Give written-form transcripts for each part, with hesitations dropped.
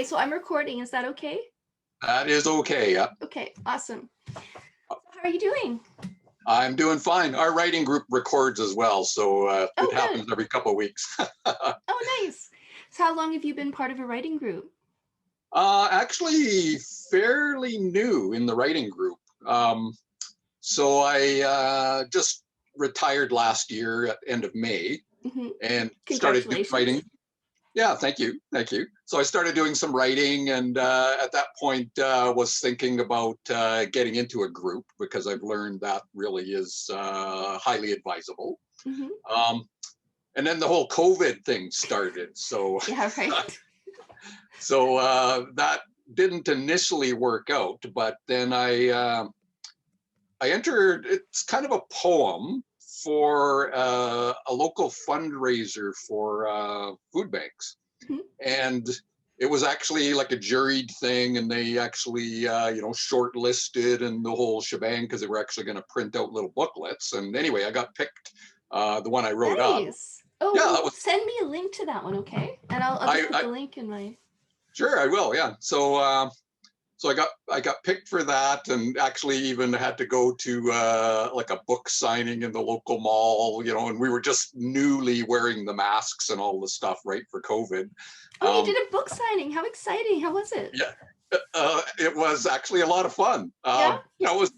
so I'm recording. Is that okay? That is okay. Yeah. Okay, awesome. So how are you doing? I'm doing fine. Our writing group records as well, so Oh, it good. happens every couple of weeks. Oh, nice. So how long have you been part of a writing group? Actually, fairly new in the writing group. So I just retired last year at end of May Hmm. and started Congratulations. writing. Yeah, thank you, thank you. So I started doing some writing, and at that point, was thinking about getting into a group because I've learned that really is highly advisable. Hmm. Um, and then the whole COVID thing started, so Yeah, right. that didn't initially work out. But then I entered. It's kind of a poem for a local fundraiser for food banks, Mhm. and it was actually like a juried thing, and they actually shortlisted and the whole shebang because they were actually going to print out little booklets. And anyway, I got picked, the one I wrote up. Nice. Oh, Yeah, that well, was send me a link to that one, okay? And I'll just put I the link in my. sure I will. Yeah, so I got picked for that, and actually even had to go to like a book signing in the local mall, and we were just newly wearing the masks and all the stuff right for COVID. Oh, you um, did a book signing. How exciting. How was it? yeah, it was actually a lot of fun. Yeah?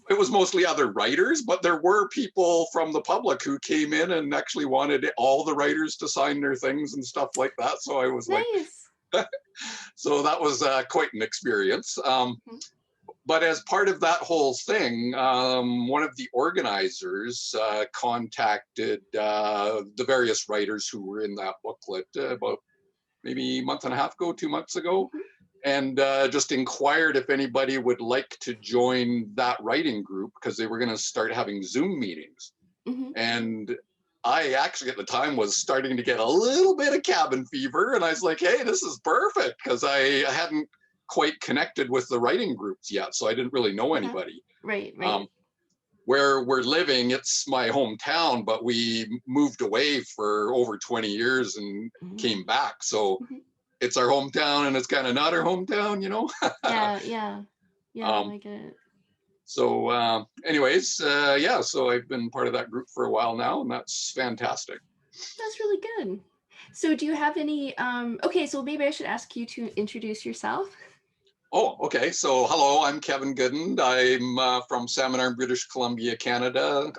It was mostly other writers, but there were people from the public who came in and actually wanted all the writers to sign their things and stuff like that. So I was like, Nice. so that was quite an experience. Mhm. But as part of that whole thing, one of the organizers contacted the various writers who were in that booklet about maybe a month and a half ago, 2 months ago, Mhm. and just inquired if anybody would like to join that writing group because they were going to start having Zoom meetings. Mhm. And I actually at the time was starting to get a little bit of cabin fever, and I was like, hey, this is perfect because I hadn't quite connected with the writing groups yet, so I didn't really know Yeah. anybody. Right, Um, right. where we're living, it's my hometown, but we moved away for over 20 years and Mhm. came back. So Mhm. it's our hometown and it's kind of not our hometown. Yeah, yeah. Yeah, um, I get it. anyways, yeah, so I've been part of that group for a while now, and that's fantastic. That's really good. So do you have any okay, so maybe I should ask you to introduce yourself. Oh, okay. So, hello, I'm Kevin Gooden. I'm from Salmon Arm, British Columbia, Canada.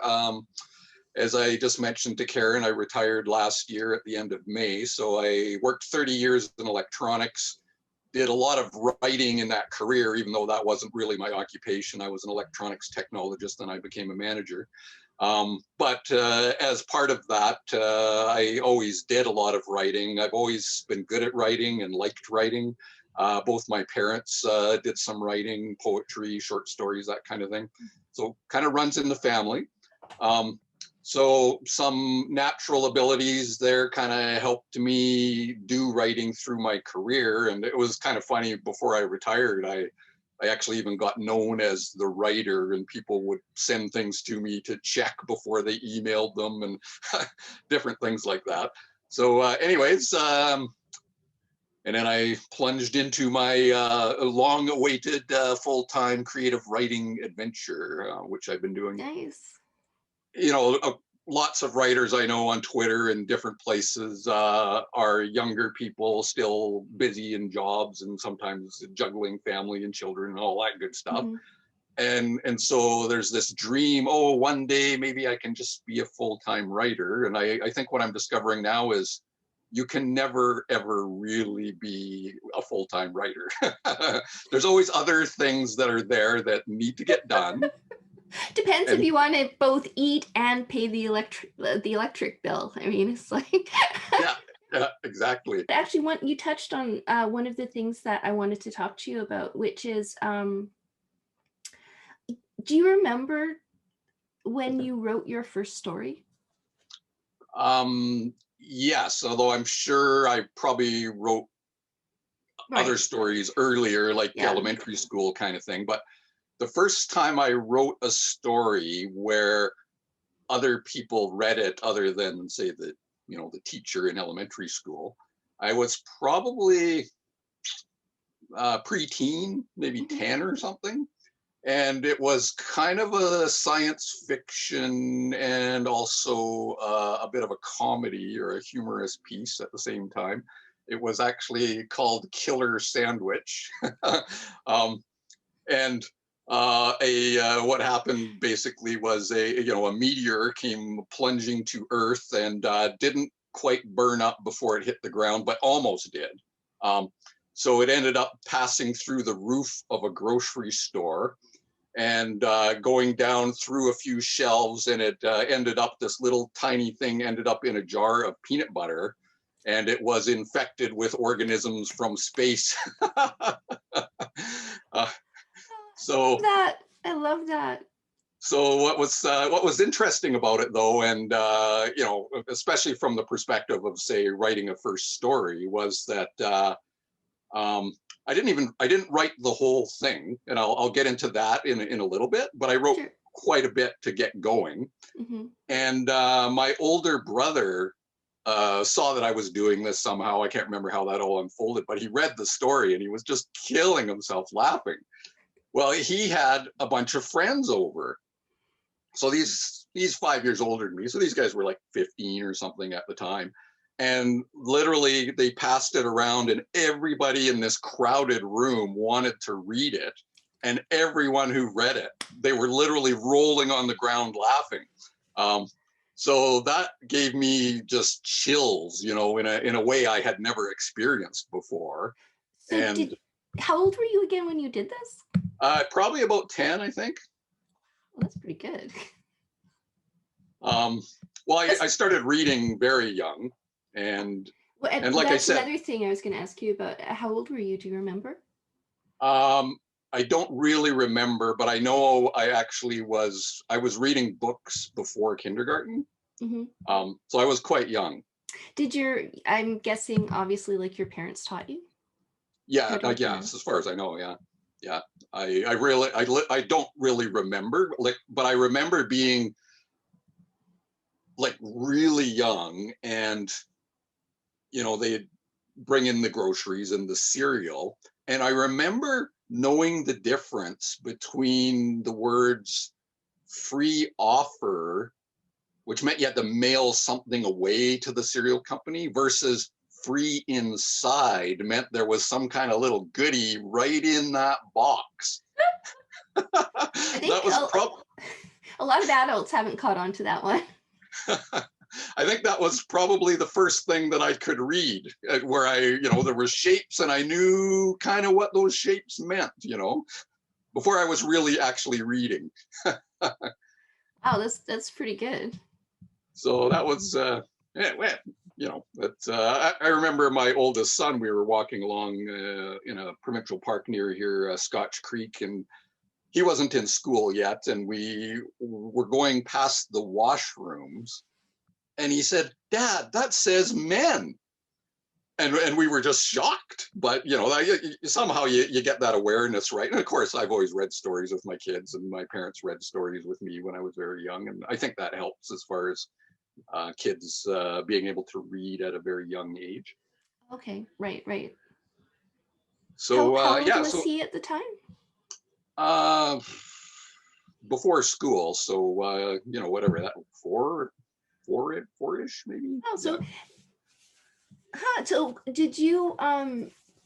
As I just mentioned to Karen, I retired last year at the end of May. So I worked 30 years in electronics, did a lot of writing in that career, even though that wasn't really my occupation. I was an electronics technologist and I became a manager. But as part of that, I always did a lot of writing. I've always been good at writing and liked writing. Both my parents did some writing, poetry, short stories, that kind of thing. So kind of runs in the family. Um, so some natural abilities there kind of helped me do writing through my career. And it was kind of funny, before I retired, I actually even got known as the writer, and people would send things to me to check before they emailed them, and different things like that. So anyways, and then I plunged into my long-awaited full-time creative writing adventure, which I've been doing. Nice. Lots of writers I know on Twitter and different places are younger people still busy in jobs and sometimes juggling family and children and all that good stuff. Hmm. And so there's this dream, oh, one day maybe I can just be a full-time writer. And I think what I'm discovering now is you can never, ever really be a full-time writer. There's always other things that are there that need to get done. Depends if And you want to both eat and pay the electric bill. I mean, it's like yeah, yeah, exactly. actually you touched on one of the things that I wanted to talk to you about, which is do you remember when you wrote your first story? Yes, although I'm sure I probably wrote other Right. stories earlier, like Yeah. elementary school kind of thing. But the first time I wrote a story where other people read it, other than say the teacher in elementary school, I was probably preteen, maybe Mhm. 10 or something. And it was kind of a science fiction and also a bit of a comedy or a humorous piece at the same time. It was actually called Killer Sandwich. um, and what happened basically was a meteor came plunging to Earth and didn't quite burn up before it hit the ground, but almost did. Um, so it ended up passing through the roof of a grocery store and going down through a few shelves, and it ended up, this little tiny thing ended up in a jar of peanut butter, and it was infected with organisms from space. uh, so That I love that. what was interesting about it, though, and especially from the perspective of, say, writing a first story, was that um, I didn't write the whole thing, and I'll get into that in a little bit, but I wrote Sure. quite a bit to get going. Hmm. And my older brother saw that I was doing this somehow. I can't remember how that all unfolded, but he read the story and he was just killing himself laughing. Well, he had a bunch of friends over. So he's 5 years older than me. So these guys were like 15 or something at the time. And literally they passed it around, and everybody in this crowded room wanted to read it. And everyone who read it, they were literally rolling on the ground laughing. Um, so that gave me just chills, in a way I had never experienced before. So And how old were you again when you did this? probably about 10, I think. Well, that's pretty good. Um, well, I started reading very young, and Well, like I that's said, another thing I was going to ask you about. How old were you? Do you remember? I don't really remember, but I know I was reading books before kindergarten, Hmm. so I was quite young. I'm guessing, obviously, like your parents taught you how Yeah, to, yeah. yes, as far as I know, yeah, yeah. I don't really remember, like, but I remember being like really young, and they'd bring in the groceries and the cereal. And I remember knowing the difference between the words free offer, which meant you had to mail something away to the cereal company, versus free inside meant there was some kind of little goodie right in that box. I That think was probably a lot of adults haven't caught on to that one. I think that was probably the first thing that I could read, where there were shapes and I knew kind of what those shapes meant, before I was really actually reading. Wow, that's pretty good. So that was, I remember my oldest son, we were walking along in a provincial park near here, Scotch Creek, and he wasn't in school yet. And we were going past the washrooms, and he said, "Dad, that says men." And we were just shocked, but somehow you get that awareness, right? And of course, I've always read stories with my kids, and my parents read stories with me when I was very young, and I think that helps as far as kids being able to read at a very young age. Okay, right. So How old yeah, was so he at the time? uh, before school, so whatever that, four-ish maybe. Oh, Yeah. so did you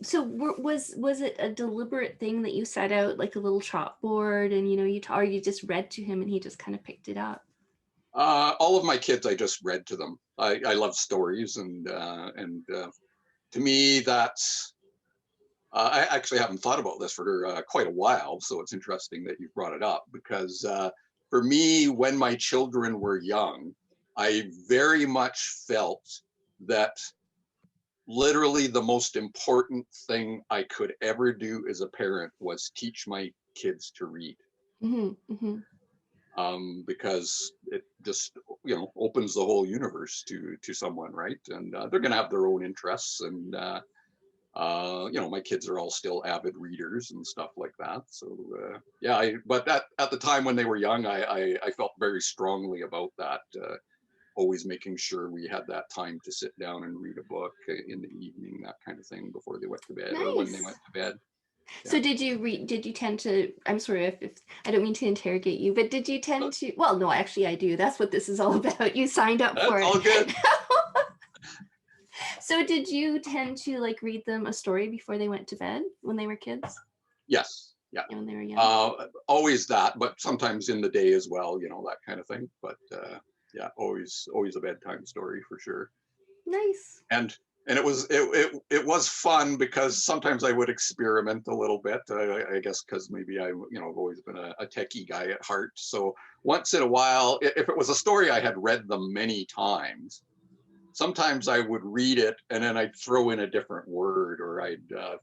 so was it a deliberate thing that you set out like a little chalkboard, and or you just read to him and he just kind of picked it up? All of my kids, I just read to them. I love stories, and to me, that's. I actually haven't thought about this for quite a while, so it's interesting that you brought it up, because for me, when my children were young, I very much felt that literally the most important thing I could ever do as a parent was teach my kids to read. Mm-hmm. Because it just opens the whole universe to someone, right? And they're going to have their own interests, and my kids are all still avid readers and stuff like that. So yeah, but at the time when they were young, I felt very strongly about that. Always making sure we had that time to sit down and read a book in the evening, that kind of thing, before they went to bed or when they went Nice. to bed. So did you read, did you tend to, I'm sorry if I don't mean to interrogate you, but did you tend to, well, no, actually I do. That's what this is all about. You signed up for That's it. all good. So did you tend to like read them a story before they went to bed when they were kids? Yes. Yeah. Yeah, when they were young? Always that, but sometimes in the day as well, that kind of thing. But yeah, always a bedtime story for sure. Nice. And it was fun because sometimes I would experiment a little bit. I guess because maybe I've always been a techie guy at heart. So once in a while, if it was a story I had read them many times, sometimes I would read it and then I'd throw in a different word or I'd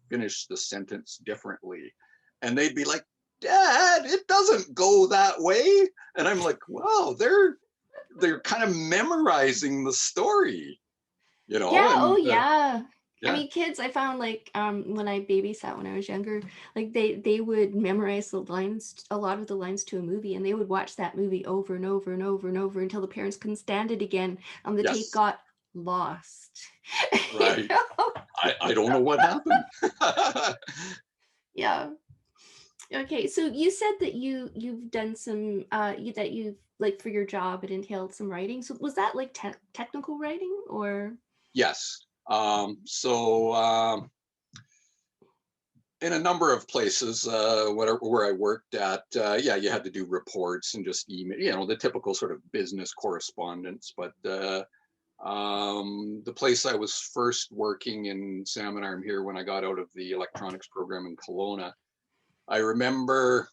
finish the sentence differently. And they'd be like, "Dad, it doesn't go that way." And I'm like, "Wow, they're kind of memorizing the story, Yeah, oh and yeah. I yeah, mean, kids, I found like when I babysat when I was younger, like they would memorize the lines, a lot of the lines to a movie, and they would watch that movie over and over and over and over until the parents couldn't stand it again. The tape yes, got lost. You right. know? I don't know what happened. Yeah. Okay, so you said that you've done some that you've like for your job it entailed some writing. So was that like technical writing or? Yes. So in a number of places, where I worked at, yeah, you had to do reports and just email, the typical sort of business correspondence. But the place I was first working in Salmon Arm here when I got out of the electronics program in Kelowna, I remember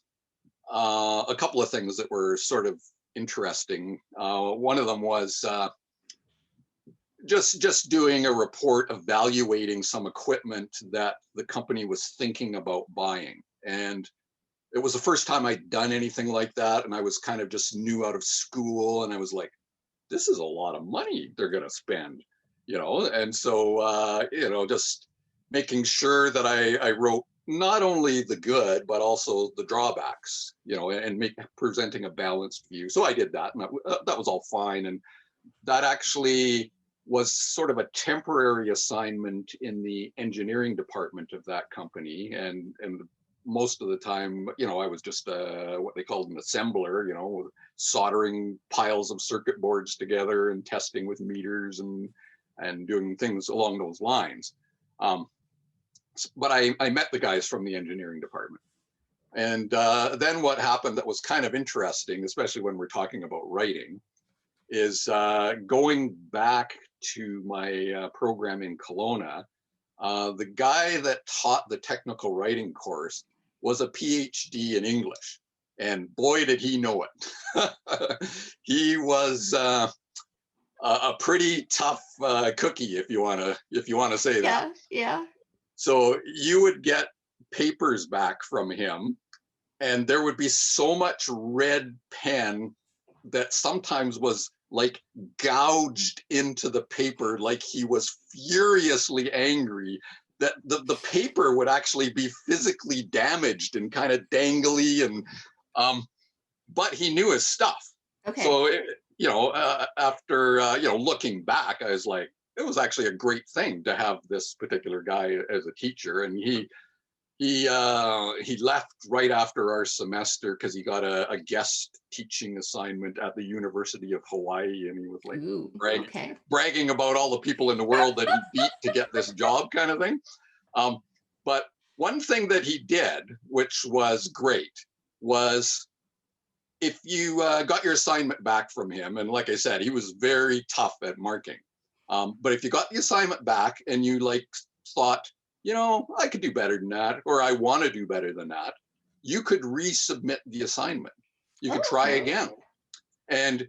a couple of things that were sort of interesting. One of them was just doing a report evaluating some equipment that the company was thinking about buying. And it was the first time I'd done anything like that. And I was kind of just new out of school. And I was like, this is a lot of money they're going to spend, And so, just making sure that I wrote not only the good, but also the drawbacks, and presenting a balanced view. So I did that, and that was all fine. And that actually was sort of a temporary assignment in the engineering department of that company. And most of the time, I was just what they called an assembler, soldering piles of circuit boards together and testing with meters and doing things along those lines. But I met the guys from the engineering department. And then what happened that was kind of interesting, especially when we're talking about writing, is going back to my program in Kelowna. The guy that taught the technical writing course was a PhD in English, and boy did he know it. He was a pretty tough cookie, if you want to say that. Yeah, yeah. So you would get papers back from him, and there would be so much red pen that sometimes was like gouged into the paper, like he was furiously angry that the paper would actually be physically damaged and kind of dangly. And but he knew his stuff. Okay. So after looking back, I was like, it was actually a great thing to have this particular guy as a teacher. And he left right after our semester because he got a guest teaching assignment at the University of Hawaii, and he was like Ooh, okay. bragging about all the people in the world that he beat to get this job, kind of thing. But one thing that he did, which was great, was if you got your assignment back from him, and like I said, he was very tough at marking. But if you got the assignment back and you thought, I could do better than that, or I want to do better than that, you could resubmit the assignment. You could try again. And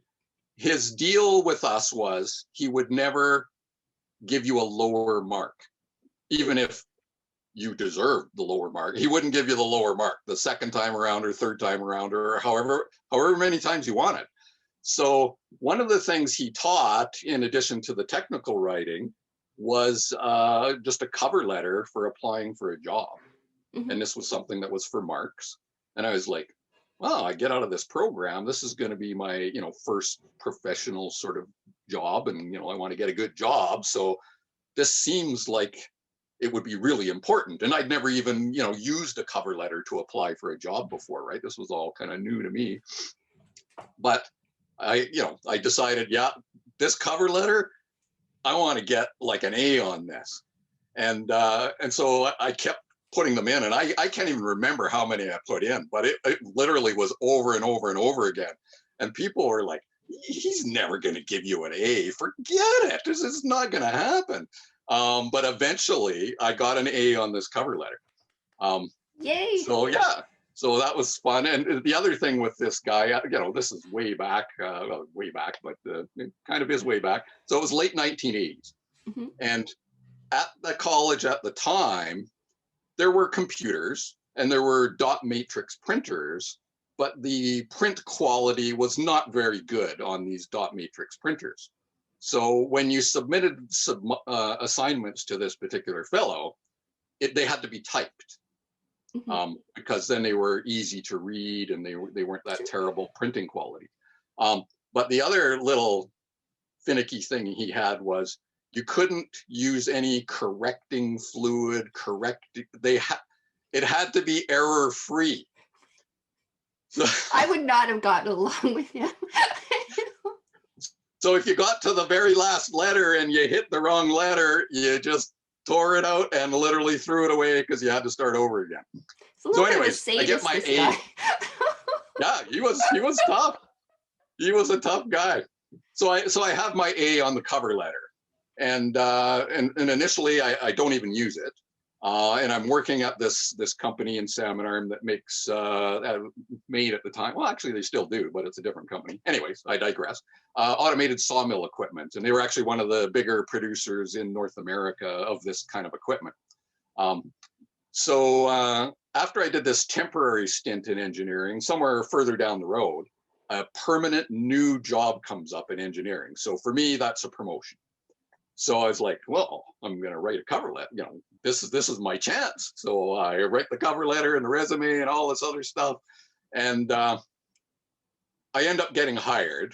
his deal with us was he would never give you a lower mark, even if you deserved the lower mark. He wouldn't give you the lower mark the second time around or third time around or however many times you wanted. So one of the things he taught, in addition to the technical writing, was just a cover letter for applying for a job. Mm-hmm. And this was something that was for marks. And I was like, well, I get out of this program, this is going to be my, first professional sort of job. And, I want to get a good job. So this seems like it would be really important. And I'd never even, used a cover letter to apply for a job before, right? This was all kind of new to me. But I decided, this cover letter, I want to get like an A on this. And so I kept putting them in, and I can't even remember how many I put in, but it literally was over and over and over again. And people were like, he's never going to give you an A. Forget it. This is not going to happen. But eventually I got an A on this cover letter. Yay. So yeah, so that was fun. And the other thing with this guy, this is way back, but it kind of is way back. So it was late 1980s. Mm-hmm. And at the college at the time, there were computers and there were dot matrix printers, but the print quality was not very good on these dot matrix printers. So when you submitted assignments to this particular fellow, they had to be typed. Mm-hmm. Because then they were easy to read and they weren't that terrible printing quality. But the other little finicky thing he had was you couldn't use any correcting fluid. It had to be error free. So, I would not have gotten along with him. So if you got to the very last letter and you hit the wrong letter, you just tore it out and literally threw it away because you had to start over again. So anyways, I get my A. Yeah, he was tough. He was a tough guy. So I have my A on the cover letter, and initially I don't even use it. And I'm working at this company in Salmon Arm that makes made at the time. Well, actually they still do, but it's a different company. Anyways, I digress. Automated sawmill equipment, and they were actually one of the bigger producers in North America of this kind of equipment. So after I did this temporary stint in engineering, somewhere further down the road, a permanent new job comes up in engineering. So for me, that's a promotion. So I was like, well, I'm going to write a cover letter. This is my chance. So I write the cover letter and the resume and all this other stuff. And I end up getting hired.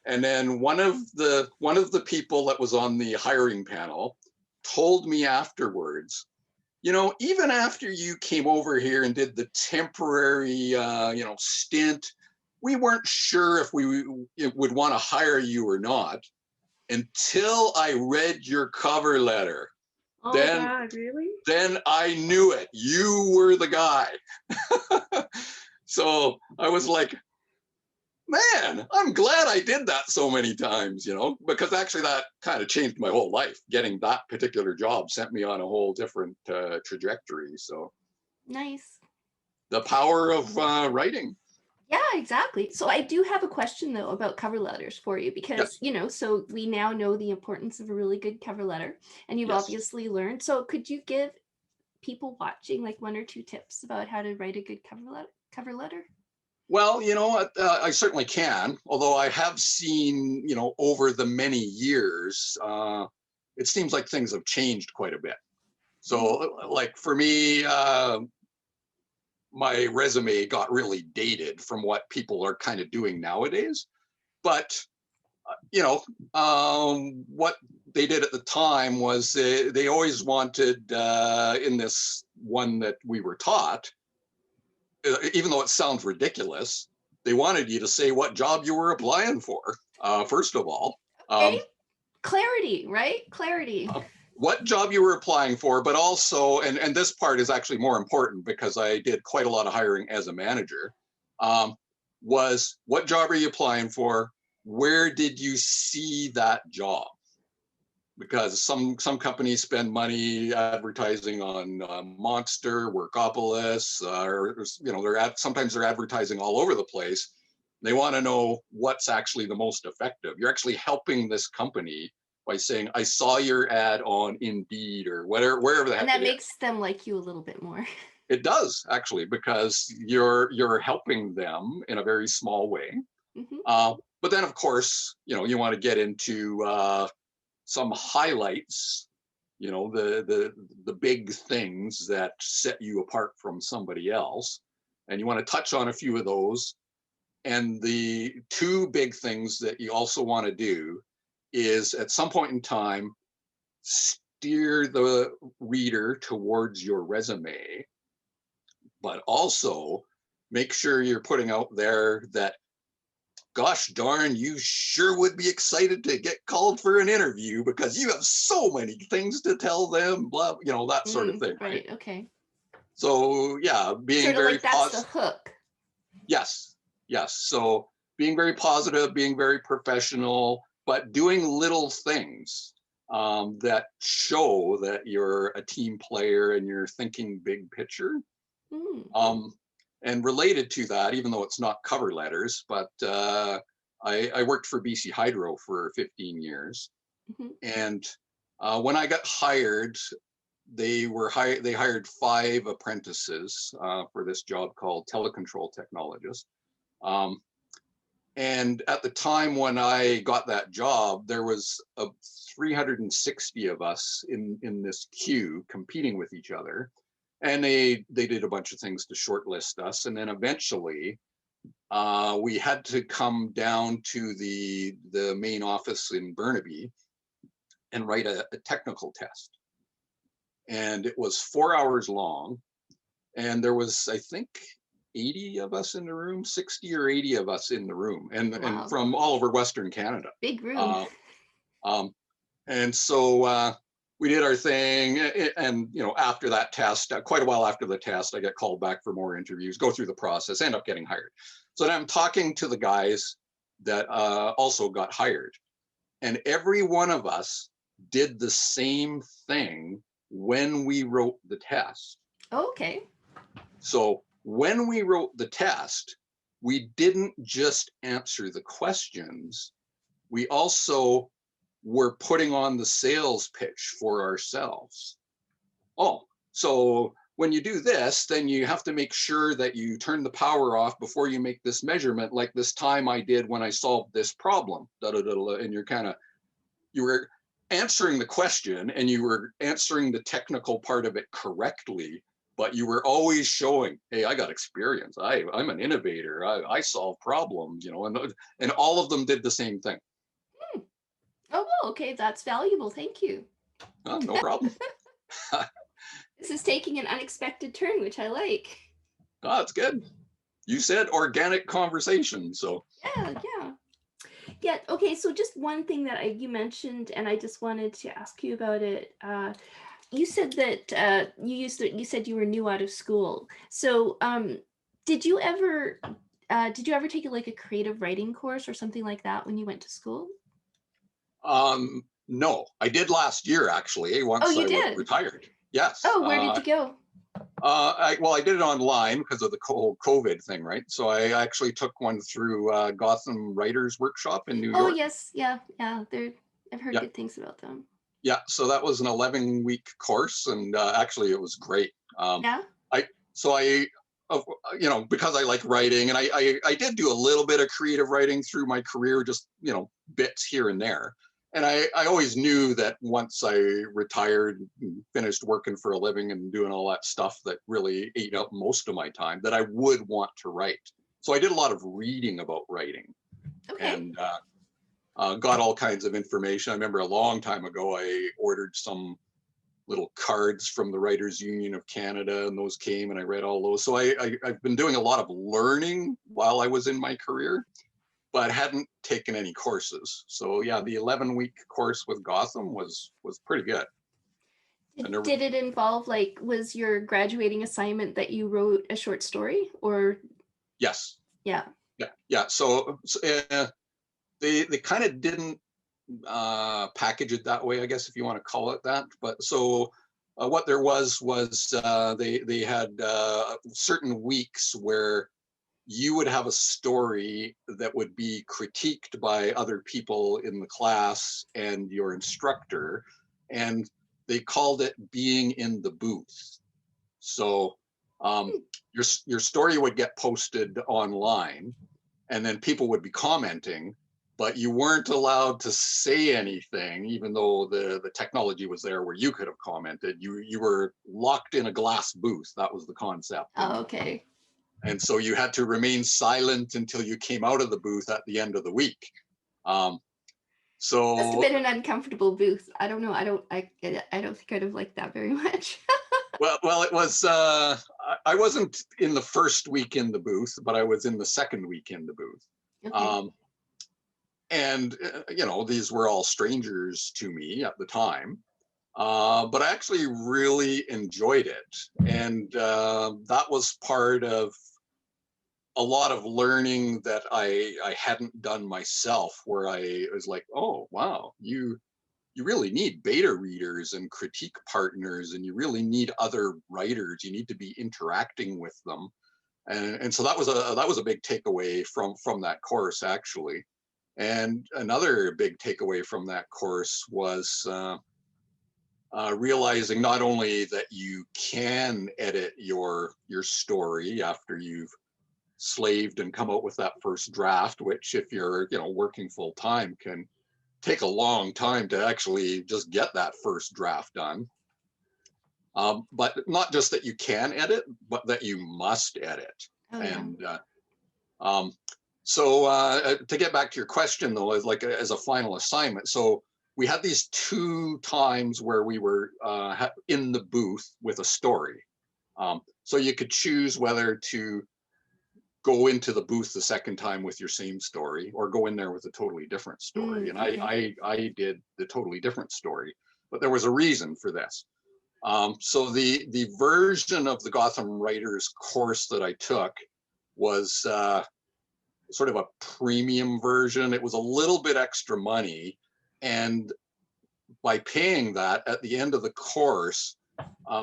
And then one of the people that was on the hiring panel told me afterwards, even after you came over here and did the temporary, stint, we weren't sure if we would want to hire you or not until I read your cover letter. Oh, God, really? Then I knew it. You were the guy. So I was like, man, I'm glad I did that so many times, because actually that kind of changed my whole life. Getting that particular job sent me on a whole different trajectory. So nice. The power of writing. Yeah, exactly. So I do have a question though about cover letters for you because, so we now know the importance of a really good cover letter, and you've obviously learned. So could you give people watching like one or two tips about how to write a good cover letter? Well, I certainly can, although I have seen, over the many years, it seems like things have changed quite a bit. So like for me, my resume got really dated from what people are kind of doing nowadays. But, what they did at the time was they always wanted, in this one that we were taught, even though it sounds ridiculous, they wanted you to say what job you were applying for, first of all. Okay. Clarity, right? Clarity. What job you were applying for, but also, and this part is actually more important because I did quite a lot of hiring as a manager, was what job are you applying for? Where did you see that job? Because some companies spend money advertising on Monster, Workopolis, or sometimes they're advertising all over the place. They want to know what's actually the most effective. You're actually helping this company by saying, I saw your ad on Indeed or wherever that. And that makes them like you a little bit more. It does actually, because you're helping them in a very small way. Mm-hmm. But then of course, you want to get into some highlights, the big things that set you apart from somebody else. And you want to touch on a few of those. And the two big things that you also want to do is at some point in time, steer the reader towards your resume, but also make sure you're putting out there that, gosh darn, you sure would be excited to get called for an interview because you have so many things to tell them, blah, that sort of thing, right? Right. Okay. So yeah, being Sort of very like that's the positive. hook. Yes, yes. So being very positive, being very professional, but doing little things that show that you're a team player and you're thinking big picture. Mm. And related to that, even though it's not cover letters, but I worked for BC Hydro for 15 years. Mm-hmm. And when I got hired, they hired 5 apprentices for this job called telecontrol technologist. And at the time when I got that job, there was 360 of us in this queue competing with each other. And they did a bunch of things to shortlist us. And then eventually we had to come down to the main office in Burnaby and write a technical test. And it was 4 hours long. And there was, I think, 80 of us in the room, 60 or 80 of us in the room, and Wow. from all over Western Canada. Big room. And so we did our thing. And, after that test, quite a while after the test, I get called back for more interviews, go through the process, end up getting hired. So then I'm talking to the guys that also got hired. And every one of us did the same thing when we wrote the test. Okay. So when we wrote the test, we didn't just answer the questions, we also were putting on the sales pitch for ourselves. Oh, so when you do this, then you have to make sure that you turn the power off before you make this measurement, like this time I did when I solved this problem. And you were answering the question and you were answering the technical part of it correctly, but you were always showing, hey, I got experience. I'm an innovator. I solve problems, and all of them did the same thing. Oh, well, okay. That's valuable. Thank you. Oh, no problem. This is taking an unexpected turn, which I like. Oh, that's good. You said organic conversation, so. Yeah. Okay. So just one thing that you mentioned, and I just wanted to ask you about it. You said that you said you were new out of school. So did you ever take like a creative writing course or something like that when you went to school? No, I did last year actually. Once I was retired. Yes. Oh, where did you go? I did it online because of the whole COVID thing, right? So I actually took one through Gotham Writers Workshop in New York. Oh yes, yeah. I've heard good things about them. Yeah, so that was an 11-week course, and actually it was great. Yeah. Because I like writing, and I did do a little bit of creative writing through my career, just bits here and there. And I always knew that once I retired and finished working for a living and doing all that stuff that really ate up most of my time, that I would want to write. So I did a lot of reading about writing. Okay. And got all kinds of information. I remember a long time ago, I ordered some little cards from the Writers Union of Canada, and those came, and I read all those. So I've been doing a lot of learning while I was in my career, but hadn't taken any courses. So yeah, the 11-week course with Gotham was pretty good. Did it involve, like, was your graduating assignment that you wrote a short story, or? Yes. Yeah. So they kind of didn't package it that way, I guess, if you want to call it that. But so what there was they had certain weeks where you would have a story that would be critiqued by other people in the class and your instructor, and they called it being in the booth. So your story would get posted online, and then people would be commenting, but you weren't allowed to say anything, even though the technology was there where you could have commented. You were locked in a glass booth. That was the concept. Oh, okay. And so you had to remain silent until you came out of the booth at the end of the week. Must have So, been an uncomfortable booth. I don't know. I don't think I'd have liked that very much. well, it was, I wasn't in the first week in the booth, but I was in the second week in the booth. Okay. Um, and, these were all strangers to me at the time. But I actually really enjoyed it. And that was part of a lot of learning that I hadn't done myself, where I was like, oh, wow, you really need beta readers and critique partners, and you really need other writers. You need to be interacting with them. And so that was a big takeaway from that course, actually. And another big takeaway from that course was realizing not only that you can edit your story after you've slaved and come out with that first draft, which if you're working full time can take a long time to actually just get that first draft done. But not just that you can edit, but that you must edit. Oh yeah. And um, so to get back to your question, though, as a final assignment, so we had these 2 times where we were in the booth with a story. So you could choose whether to go into the booth the second time with your same story, or go in there with a totally different story. And Okay. I did the totally different story, but there was a reason for this. So the version of the Gotham Writers course that I took was sort of a premium version. It was a little bit extra money, and by paying that at the end of the course,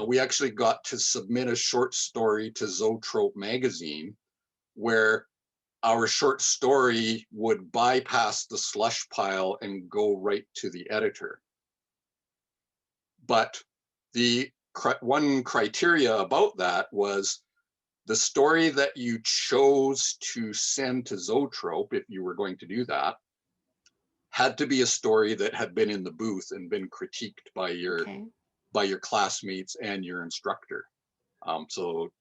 we actually got to submit a short story to Zoetrope magazine, where our short story would bypass the slush pile and go right to the editor. But the one criteria about that was the story that you chose to send to Zoetrope, if you were going to do that, had to be a story that had been in the booth and been critiqued by Okay. your classmates and your instructor. So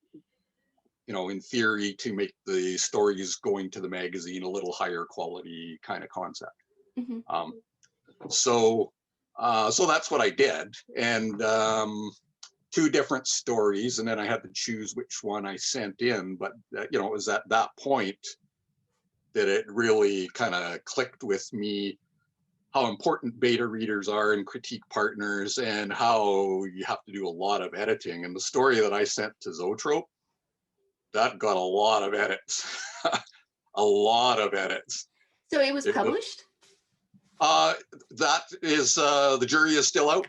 in theory, to make the stories going to the magazine a little higher quality kind of concept. Hmm. Um, so that's what I did, and 2 different stories, and then I had to choose which one I sent in. But it was at that point that it really kind of clicked with me how important beta readers are and critique partners, and how you have to do a lot of editing. And the story that I sent to Zoetrope, that got a lot of edits. A lot of edits. So it was It was, published? that is, the jury is still out.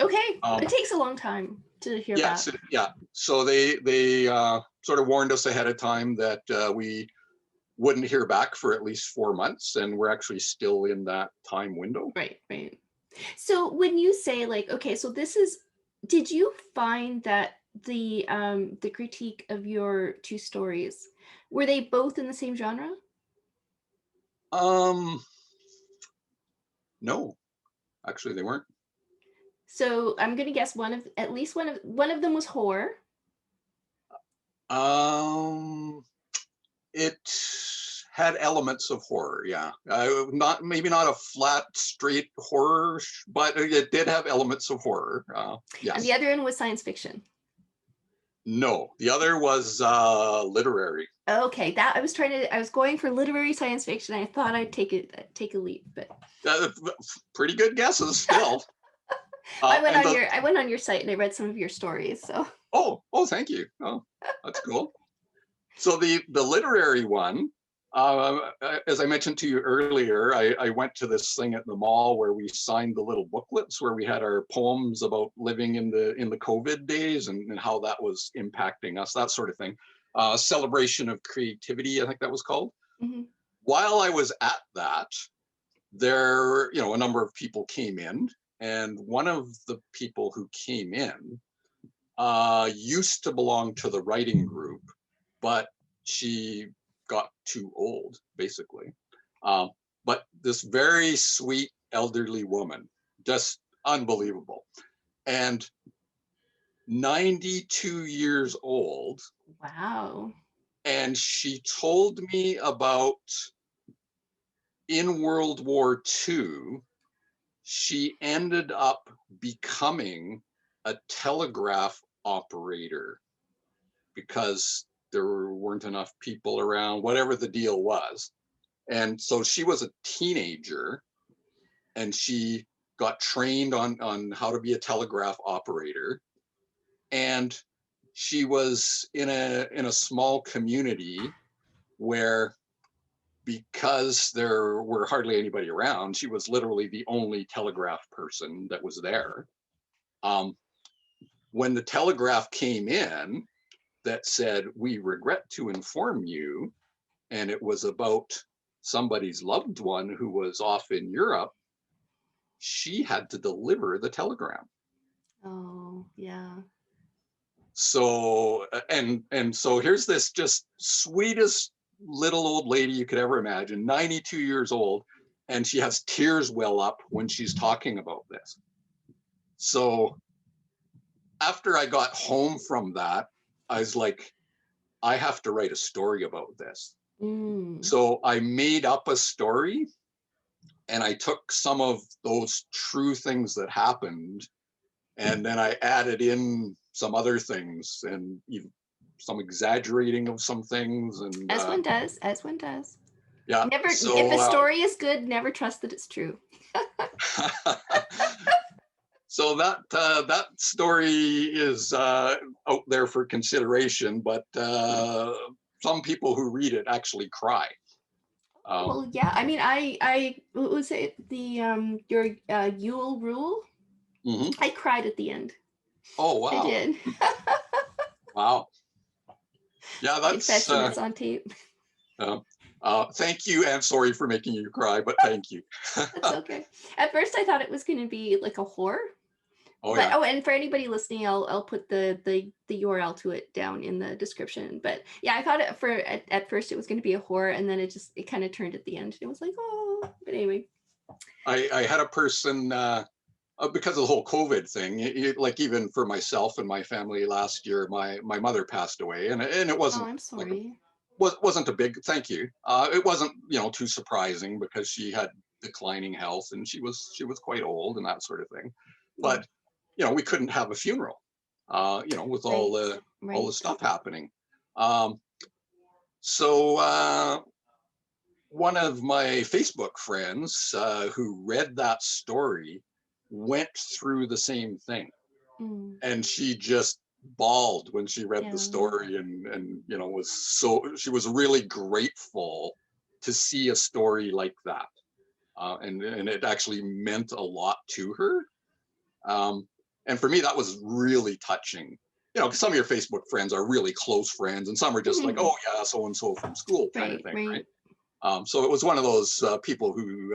Okay. Um, It takes a long time to hear yes, back. yeah. So they sort of warned us ahead of time that we wouldn't hear back for at least 4 months, and we're actually still in that time window. Right, right. So when you say like, okay, so this is, did you find that the critique of your 2 stories, were they both in the same genre? Um, no, actually they weren't. So I'm gonna guess at least one of them was horror. Um, it had elements of horror, yeah. Not maybe not a flat, straight horror, but it did have elements of horror. And the Yes. other one was science fiction. No, the other was literary. Okay, that I was going for literary science fiction. I thought I'd take a leap, but Uh, Pretty good guesses still. And the I went on your site and I read some of your stories. So thank you. Oh, that's cool. So the literary one, as I mentioned to you earlier, I went to this thing at the mall where we signed the little booklets where we had our poems about living in the COVID days, and how that was impacting us, that sort of thing. Celebration of Creativity, I think that was called. mhm. While I was at that, there, a number of people came in, and one of the people who came in used to belong to the writing group, but she got too old, basically. Um, but this very sweet elderly woman, just unbelievable, and 92 years old, Wow. and she told me about in World War II, she ended up becoming a telegraph operator because there weren't enough people around, whatever the deal was. And so she was a teenager and she got trained on how to be a telegraph operator. And she was in a small community where, because there were hardly anybody around, she was literally the only telegraph person that was there. Um, when the telegraph came in that said, "We regret to inform you," and it was about somebody's loved one who was off in Europe, she had to deliver the telegram. Oh, yeah. So and so here's this just sweetest little old lady you could ever imagine, 92 years old, and she has tears well up when she's talking about this. So after I got home from that, I was like, I have to write a story about this. Mm. So I made up a story and I took some of those true things that happened and then I added in some other things and some exaggerating of some things. And As one does, as one does. yeah, Never, if a so story is good, never trust that it's true. so that story is out there for consideration, but some people who read it actually cry. Well, yeah. I mean, what was it, the your Yule rule? Mm-hmm. I cried at the end. Oh I wow, did. wow, yeah, that's Confession, it's on tape. thank you and sorry for making you cry, but thank you. That's okay. At first, I thought it was going to be like a horror, Oh but yeah, and for anybody listening, I'll put the URL to it down in the description. But yeah, I thought at first it was going to be a horror, and then it kind of turned at the end. It was like, oh, but anyway. I had a person because of the whole COVID thing. Like even for myself and my family last year, my mother passed away, and it Oh, wasn't I'm like sorry. wasn't a big thank you. It wasn't too surprising because she had declining health and she was quite old and that sort of thing. Yeah. But we couldn't have a funeral, with Right. all the Right. stuff happening. Um, so one of my Facebook friends who read that story went through the same thing, Mm. and she just bawled when she read the Yeah. story, and she was really grateful to see a story like that, and it actually meant a lot to her. And for me, that was really touching. Because some of your Facebook friends are really close friends, and some are just like, Mm-hmm. oh yeah, so and so from school kind of Right. thing, right? Right. So it was one of those people who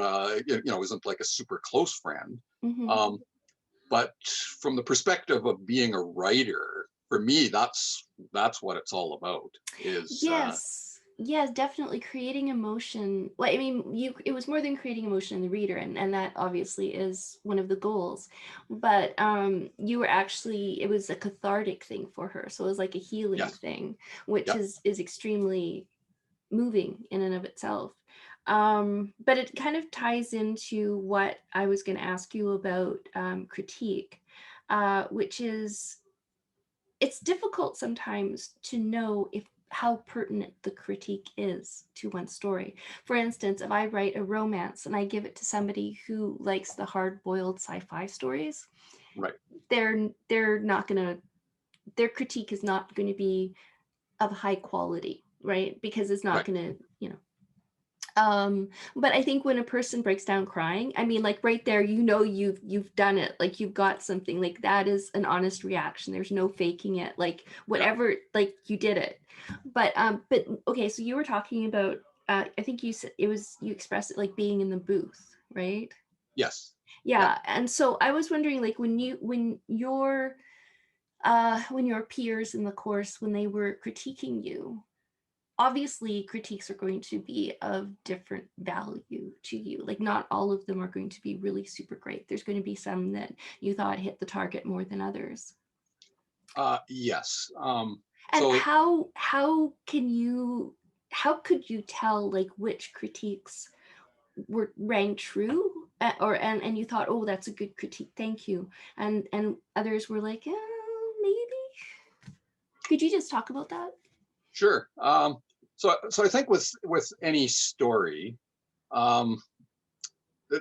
isn't like a super close friend. Mm-hmm. Um, but from the perspective of being a writer, for me, that's what it's all about. Is Yes, definitely creating emotion. Well, I mean, it was more than creating emotion in the reader, and that obviously is one of the goals. But you were actually, it was a cathartic thing for her. So it was like a healing yes, thing, which yep, is extremely moving in and of itself. But it kind of ties into what I was going to ask you about critique, which is it's difficult sometimes to know if how pertinent the critique is to one story. For instance, if I write a romance and I give it to somebody who likes the hard-boiled sci-fi stories, right, they're not going to their critique is not going to be of high quality, right? Because it's not right, going to, but I think when a person breaks down crying, I mean, like right there, you've done it. Like you've got something, like that is an honest reaction. There's no faking it. Like yeah, whatever, like you did it. But okay, so you were talking about I think you said you expressed it like being in the booth, right? yes, yeah, Yeah. And so I was wondering, like when your peers in the course, when they were critiquing you, obviously critiques are going to be of different value to you. Like not all of them are going to be really super great. There's going to be some that you thought hit the target more than others. yes. And So how could you tell like which critiques rang true, and you thought, oh, that's a good critique, thank you, and others were like, maybe. Could you just talk about that? Sure. So I think with any story, um,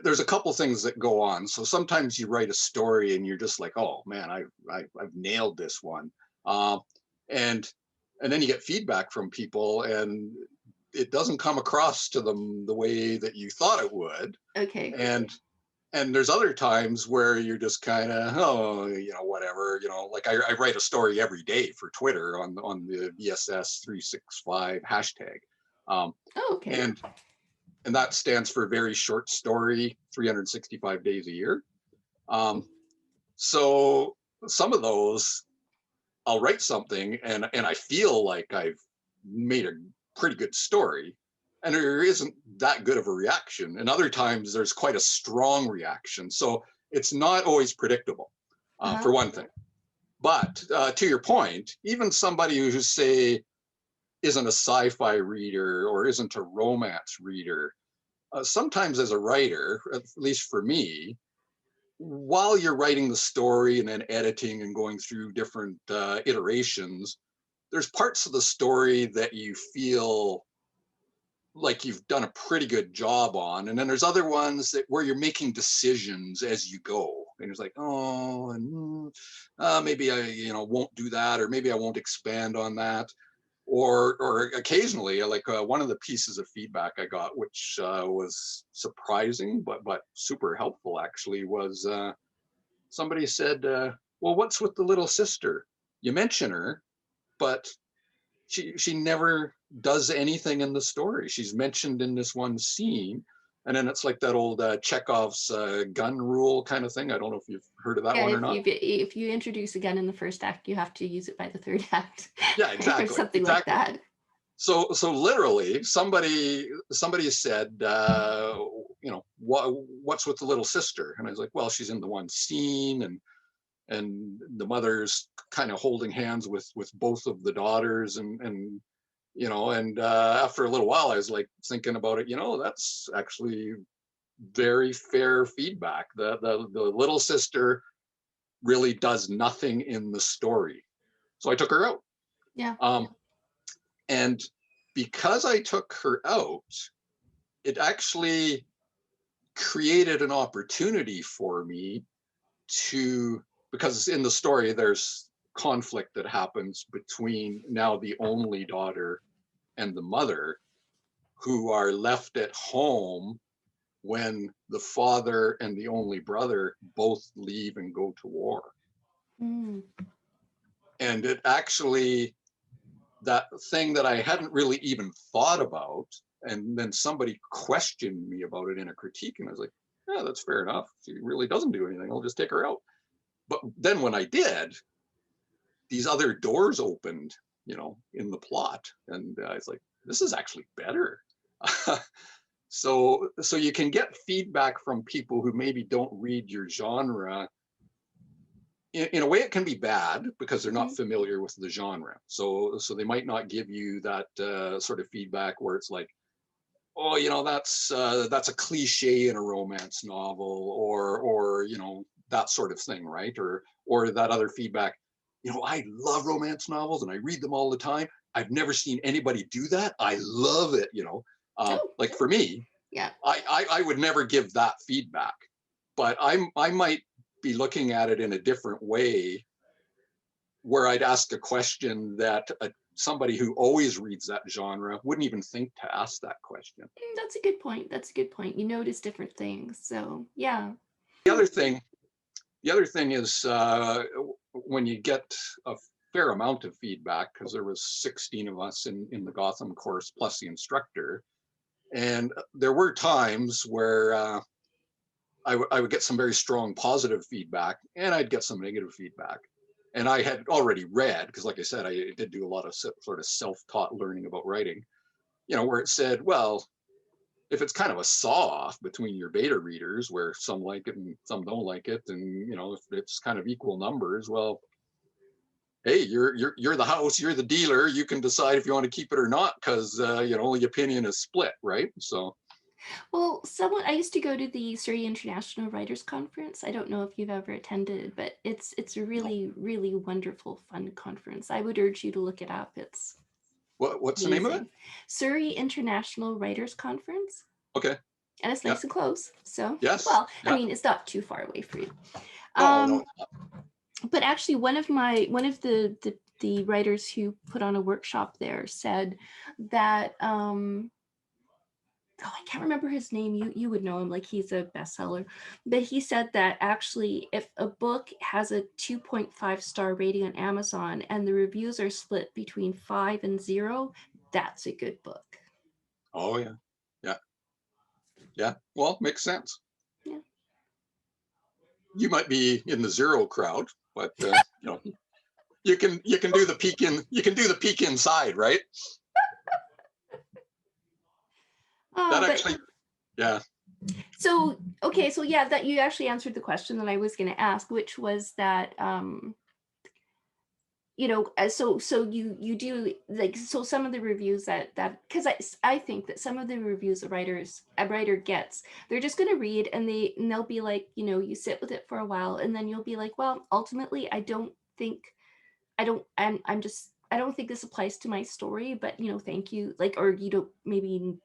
there's a couple things that go on. So sometimes you write a story and you're just like, oh man, I've nailed this one, and and then you get feedback from people, and it doesn't come across to them the way that you thought it would. Okay. And there's other times where you're just kind of, oh, whatever, like I write a story every day for Twitter on the VSS 365 hashtag, um, Oh, okay. and and that stands for very short story, 365 days a year. So some of those, I'll write something and I feel like I've made a pretty good story, and there isn't that good of a reaction. And other times there's quite a strong reaction. So it's not always predictable, Uh-huh. for one thing. But to your point, even somebody who, say, isn't a sci-fi reader or isn't a romance reader, sometimes as a writer, at least for me, while you're writing the story and then editing and going through different iterations, there's parts of the story that you feel like you've done a pretty good job on, and then there's other ones where you're making decisions as you go, and it's like, oh, and maybe I won't do that, or maybe I won't expand on that. Or occasionally, like one of the pieces of feedback I got, which was surprising but super helpful actually, was somebody said, well, what's with the little sister? You mention her, but she never does anything in the story. She's mentioned in this one scene, and then it's like that old Chekhov's gun rule kind of thing. I don't know if you've heard of that Yeah, one or not. if you introduce a gun in the first act, you have to use it by the third act, Yeah, or exactly, something like exactly. that. So literally, somebody said, what's with the little sister? And I was like, well, she's in the one scene, and the mother's kind of holding hands with both of the daughters, and after a little while, I was like thinking about it. That's actually very fair feedback. The little sister really does nothing in the story, so I took her out. Yeah. And because I took her out, it actually created an opportunity for me to, because in the story there's conflict that happens between now the only daughter and the mother, who are left at home when the father and the only brother both leave and go to war. Mm. And it actually, that thing that I hadn't really even thought about, and then somebody questioned me about it in a critique, and I was like, yeah, that's fair enough. She really doesn't do anything. I'll just take her out. But then when I did, these other doors opened, in the plot, and I was like, this is actually better. So you can get feedback from people who maybe don't read your genre. In a way, it can be bad because they're not Mm-hmm. familiar with the genre. So they might not give you that sort of feedback where it's like, oh, that's a cliche in a romance novel, or that sort of thing, right? Or that other feedback, I love romance novels and I read them all the time. I've never seen anybody do that. I love it. Oh, Like for me, yeah. I would never give that feedback, but I might be looking at it in a different way, where I'd ask a question that somebody who always reads that genre wouldn't even think to ask that question. That's a good point. That's a good point. You notice different things. So yeah. The other thing, the other thing is when you get a fair amount of feedback, because there was 16 of us in the Gotham course plus the instructor, and there were times where I would get some very strong positive feedback, and I'd get some negative feedback. And I had already read, because like I said, I did do a lot of sort of self-taught learning about writing, where it said, well, if it's kind of a saw-off between your beta readers, where some like it and some don't like it, and if it's kind of equal numbers, well, hey, you're the house, you're the dealer, you can decide if you want to keep it or not, because the opinion is split, right? So Well, someone I used to go to the Surrey International Writers Conference. I don't know if you've ever attended, but it's a No. really, really wonderful, fun conference. I would urge you to look it up. It's What's the name of it? amazing. Surrey International Writers Conference. Okay. And it's Yeah. nice and close. So, Yes. well, I Yeah. mean, it's not too far away for you. No, no. Um, but actually, one of the writers who put on a workshop there said that oh, I can't remember his name. You would know him, like he's a bestseller. But he said that actually, if a book has a 2.5-star rating on Amazon and the reviews are split between 5 and 0, that's a good book. Oh yeah. Yeah. Yeah. Well, makes sense. Yeah. You might be in the 0 crowd, but you know, you can do the peek inside, right? That But actually, yeah. so okay, so yeah, that you actually answered the question that I was going to ask, which was that so you do like, so some of the reviews that because I think that some of the reviews a writer gets, they're just going to read and they'll be like, you sit with it for a while and then you'll be like, well, ultimately I'm just, I don't think this applies to my story, but thank you. Like, or you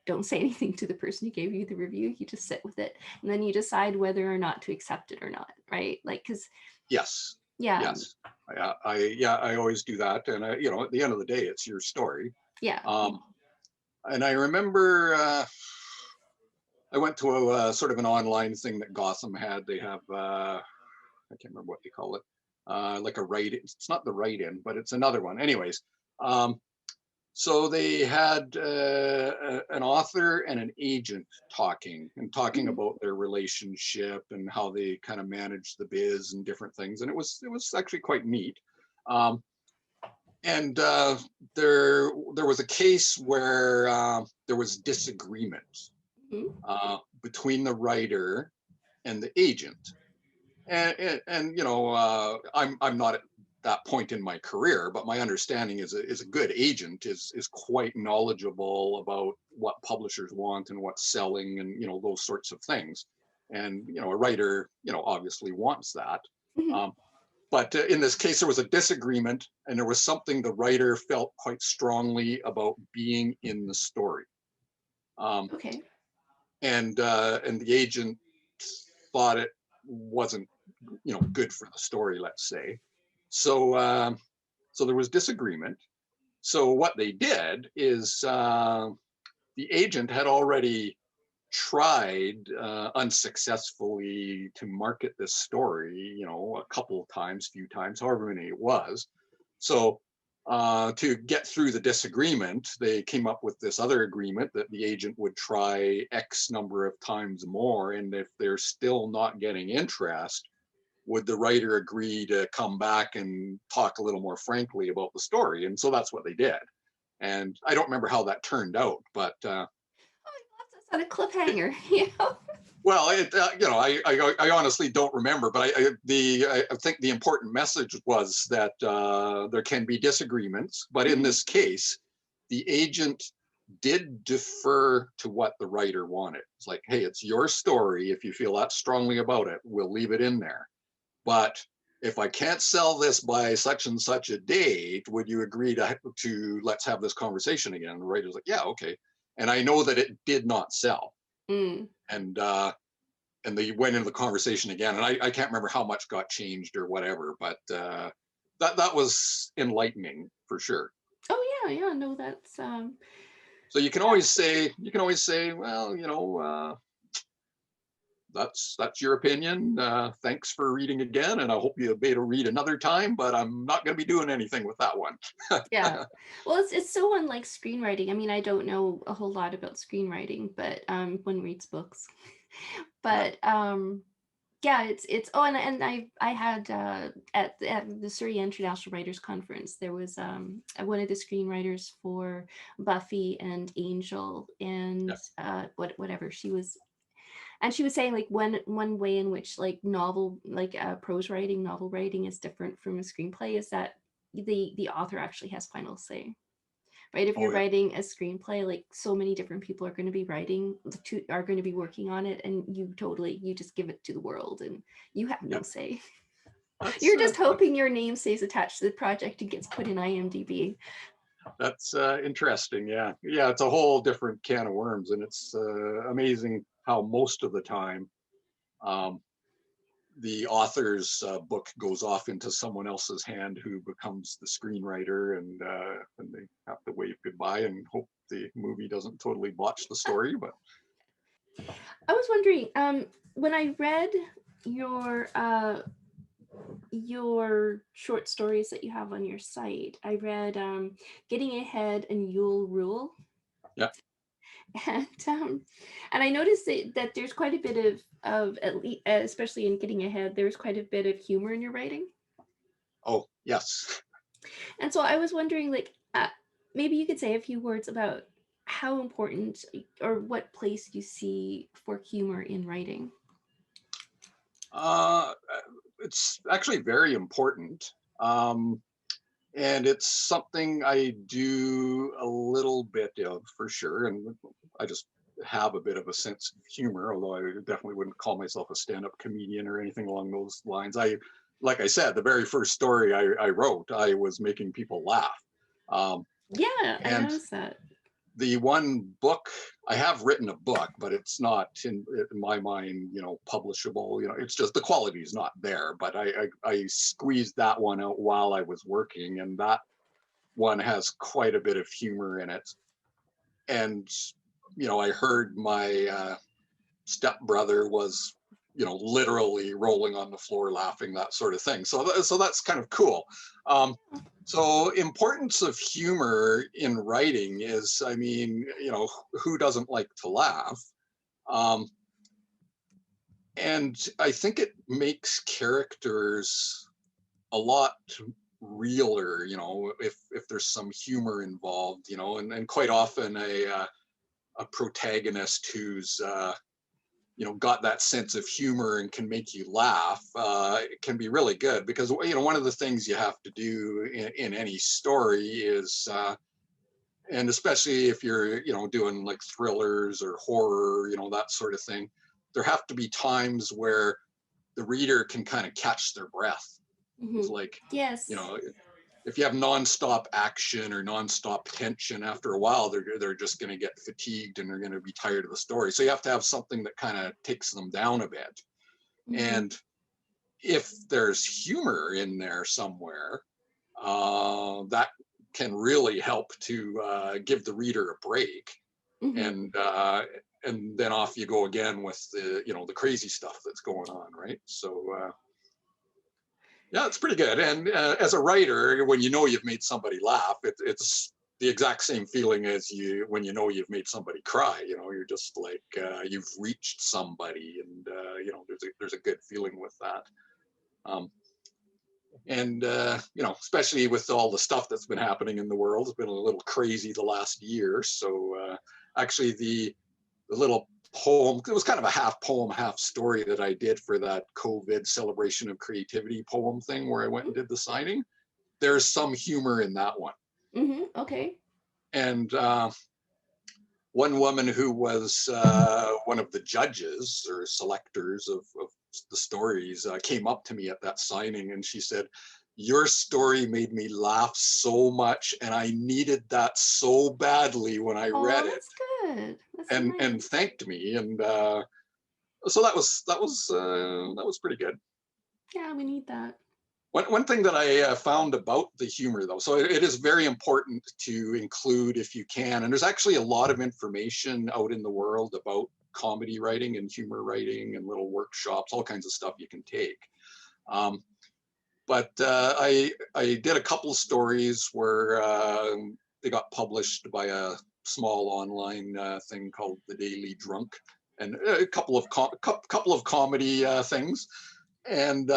don't say anything to the person who gave you the review. You just sit with it, and then you decide whether or not to accept it or not, right? Like, because Yes. yeah, Yes. I always do that, and at the end of the day, it's your story. yeah. Um, and I remember I went to a sort of an online thing that Gotham had. They have I can't remember what they call it, like a write. It's not the write-in, but it's another one. Anyways, um, so they had an author and an agent talking Mhm. about their relationship and how they kind of manage the biz and different things, and it was actually quite neat. Um, and there was a case where there was disagreement Mhm. between the writer and the agent, and I'm not at that point in my career, but my understanding is a good agent is quite knowledgeable about what publishers want and what's selling and those sorts of things, and a writer obviously wants that. Mhm. um, but in this case there was a disagreement and there was something the writer felt quite strongly about being in the story, um, Okay. and the agent thought it wasn't good for the story, let's say. So uh, so there was disagreement. So what they did is the agent had already tried unsuccessfully to market this story, a couple of times, few times, however many it was. So to get through the disagreement, they came up with this other agreement that the agent would try X number of times more, and if they're still not getting interest, would the writer agree to come back and talk a little more frankly about the story? And so that's what they did. And I don't remember how that turned out, but Oh, he left us on a it, cliffhanger. well, I honestly don't remember, but I think the important message was that there can be disagreements, but in Mhm. this case, the agent did defer to what the writer wanted. It's like, hey, it's your story. If you feel that strongly about it, we'll leave it in there. But if I can't sell this by such and such a date, would you agree to let's have this conversation again? And the writer's like, yeah, okay. And I know that it did not sell, Mm. and they went into the conversation again, and I can't remember how much got changed or whatever, but that was enlightening for sure. Oh yeah, yeah. No, that's So you can always say, well, that's your opinion. Thanks for reading again, and I hope you be able to read another time. But I'm not going to be doing anything with that one. yeah. Well, it's so unlike screenwriting. I mean, I don't know a whole lot about screenwriting, but one reads books. Yeah, But yeah, it's oh, and I had at the Surrey International Writers Conference, there was one of the screenwriters for Buffy and Angel and yeah, whatever she was, and she was saying like one way in which like prose writing, novel writing is different from a screenplay is that the author actually has final say. right? If Oh you're yeah. writing a screenplay, like so many different people are going to be are going to be working on it, and you just give it to the world, and you have Yeah. no say. That's You're just hoping your name stays attached to the project and gets put in IMDb. that's interesting. Yeah. Yeah. It's a whole different can of worms, and it's amazing how most of the time um, the author's book goes off into someone else's hand who becomes the screenwriter, and they have to wave goodbye and hope the movie doesn't totally botch the story. But I was wondering, when I read your your short stories that you have on your site, I read Getting Ahead and Yule Rule. yeah. and and I noticed that there's quite a bit of at least, especially in Getting Ahead, there's quite a bit of humor in your writing. Oh yes. And so I was wondering, like, maybe you could say a few words about how important or what place you see for humor in writing. Uh, it's actually very important. Um, and it's something I do a little bit of for sure. And I just have a bit of a sense of humor, although I definitely wouldn't call myself a stand-up comedian or anything along those lines. Like I said, the very first story I wrote, I was making people laugh. Um, Yeah, I and noticed that. the one book I have written a book, but it's not in my mind, publishable. It's just the quality is not there. But I squeezed that one out while I was working, and that one has quite a bit of humor in it. And I heard my stepbrother was literally rolling on the floor laughing, that sort of thing. So that's kind of cool. So importance of humor in writing is, I mean, who doesn't like to laugh? um, and I think it makes characters a lot realer, if there's some humor involved, and quite often a protagonist who's got that sense of humor and can make you laugh, it can be really good, because one of the things you have to do in any story is and especially if you're doing like thrillers or horror, that sort of thing, there have to be times where the reader can kind of catch their breath. It's like, you Yes. know if you have nonstop action or nonstop tension, after a while they're just going to get fatigued and they're going to be tired of the story. So you have to have something that kind of takes them down a bit. And if there's humor in there somewhere, that can really help to give the reader a break. And then off you go again with the crazy stuff that's going on, right? So yeah, it's pretty good. And as a writer, when you've made somebody laugh, it's the exact same feeling as when you've made somebody cry. You're just like you've reached somebody, and there's a good feeling with that. Um, and especially with all the stuff that's been happening in the world, it's been a little crazy the last year. So actually, the little poem, it was kind of a half poem, half story that I did for that COVID celebration of creativity poem thing where I went and did the signing. There's some humor in that one. Okay. And one woman who was one of the judges or selectors of the stories came up to me at that signing, and she said, "Your story made me laugh so much, and I needed that so badly when I read Oh, it," that's good. That's so and nice. thanked me. And so that was pretty good. Yeah, we need that. One thing that I found about the humor, though, so it is very important to include if you can. And there's actually a lot of information out in the world about comedy writing and humor writing and little workshops, all kinds of stuff you can take. But I did a couple of stories where they got published by a small online thing called The Daily Drunk, and a couple of comedy things. And